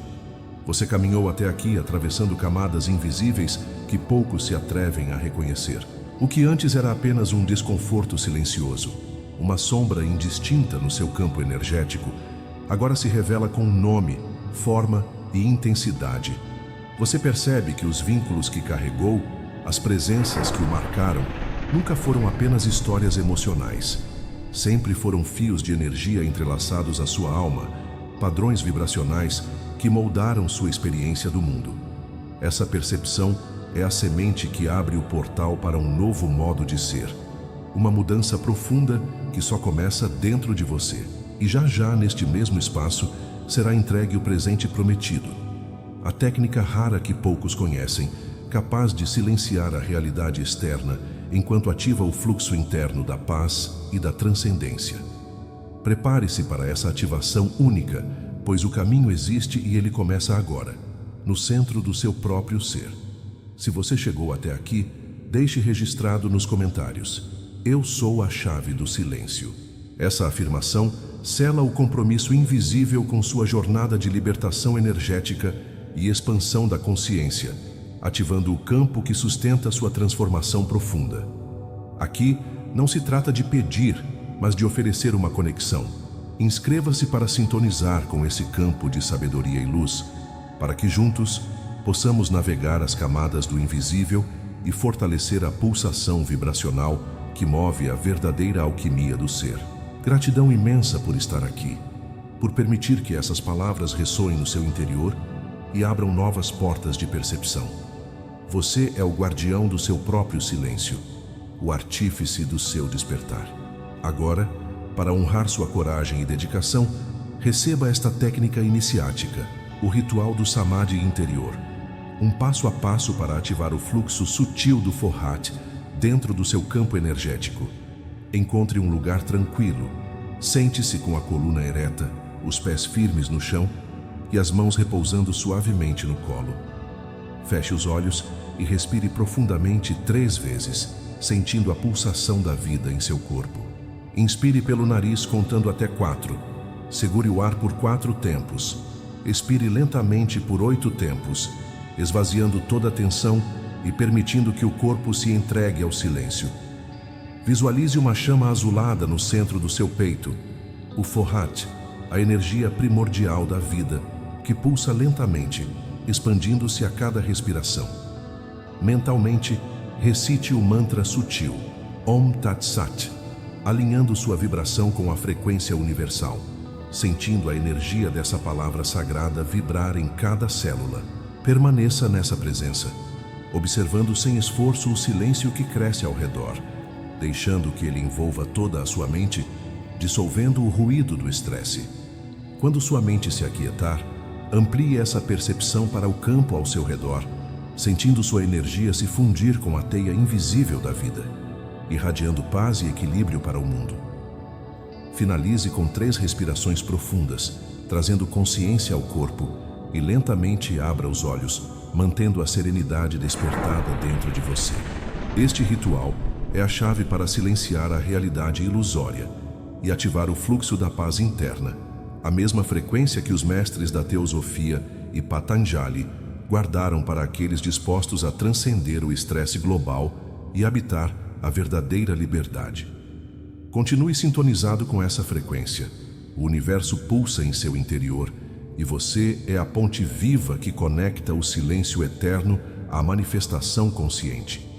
Você caminhou até aqui atravessando camadas invisíveis que poucos se atrevem a reconhecer. O que antes era apenas um desconforto silencioso, uma sombra indistinta no seu campo energético, agora se revela com nome, forma e intensidade. Você percebe que os vínculos que carregou, as presenças que o marcaram, nunca foram apenas histórias emocionais. Sempre foram fios de energia entrelaçados à sua alma, padrões vibracionais que moldaram sua experiência do mundo. Essa percepção é a semente que abre o portal para um novo modo de ser. Uma mudança profunda que só começa dentro de você. E já neste mesmo espaço, será entregue o presente prometido. A técnica rara que poucos conhecem, capaz de silenciar a realidade externa enquanto ativa o fluxo interno da paz e da transcendência. Prepare-se para essa ativação única, pois o caminho existe e ele começa agora, no centro do seu próprio ser. Se você chegou até aqui, deixe registrado nos comentários: eu sou a chave do silêncio. Essa afirmação sela o compromisso invisível com sua jornada de libertação energética e expansão da consciência, ativando o campo que sustenta sua transformação profunda. Aqui não se trata de pedir, mas de oferecer uma conexão. Inscreva-se para sintonizar com esse campo de sabedoria e luz, para que juntos possamos navegar as camadas do invisível e fortalecer a pulsação vibracional que move a verdadeira alquimia do ser. Gratidão imensa por estar aqui, por permitir que essas palavras ressoem no seu interior e abram novas portas de percepção. Você é o guardião do seu próprio silêncio, o artífice do seu despertar. Agora, para honrar sua coragem e dedicação, receba esta técnica iniciática, o ritual do Samadhi interior. Um passo a passo para ativar o fluxo sutil do Forhat dentro do seu campo energético. Encontre um lugar tranquilo. Sente-se com a coluna ereta, os pés firmes no chão e as mãos repousando suavemente no colo. Feche os olhos e respire profundamente 3 vezes, sentindo a pulsação da vida em seu corpo. Inspire pelo nariz contando até 4. Segure o ar por 4 tempos. Expire lentamente por 8 tempos, esvaziando toda a tensão e permitindo que o corpo se entregue ao silêncio. Visualize uma chama azulada no centro do seu peito, o Fohat, a energia primordial da vida, que pulsa lentamente, expandindo-se a cada respiração. Mentalmente, recite o mantra sutil, Om Tat Sat, alinhando sua vibração com a frequência universal, sentindo a energia dessa palavra sagrada vibrar em cada célula. Permaneça nessa presença, observando sem esforço o silêncio que cresce ao redor, deixando que ele envolva toda a sua mente, dissolvendo o ruído do estresse. Quando sua mente se aquietar, amplie essa percepção para o campo ao seu redor, sentindo sua energia se fundir com a teia invisível da vida, irradiando paz e equilíbrio para o mundo. Finalize com 3 respirações profundas, trazendo consciência ao corpo e lentamente abra os olhos, mantendo a serenidade despertada dentro de você. Este ritual é a chave para silenciar a realidade ilusória e ativar o fluxo da paz interna, a mesma frequência que os mestres da teosofia e Patanjali guardaram para aqueles dispostos a transcender o estresse global e habitar a verdadeira liberdade. Continue sintonizado com essa frequência. O universo pulsa em seu interior e você é a ponte viva que conecta o silêncio eterno à manifestação consciente.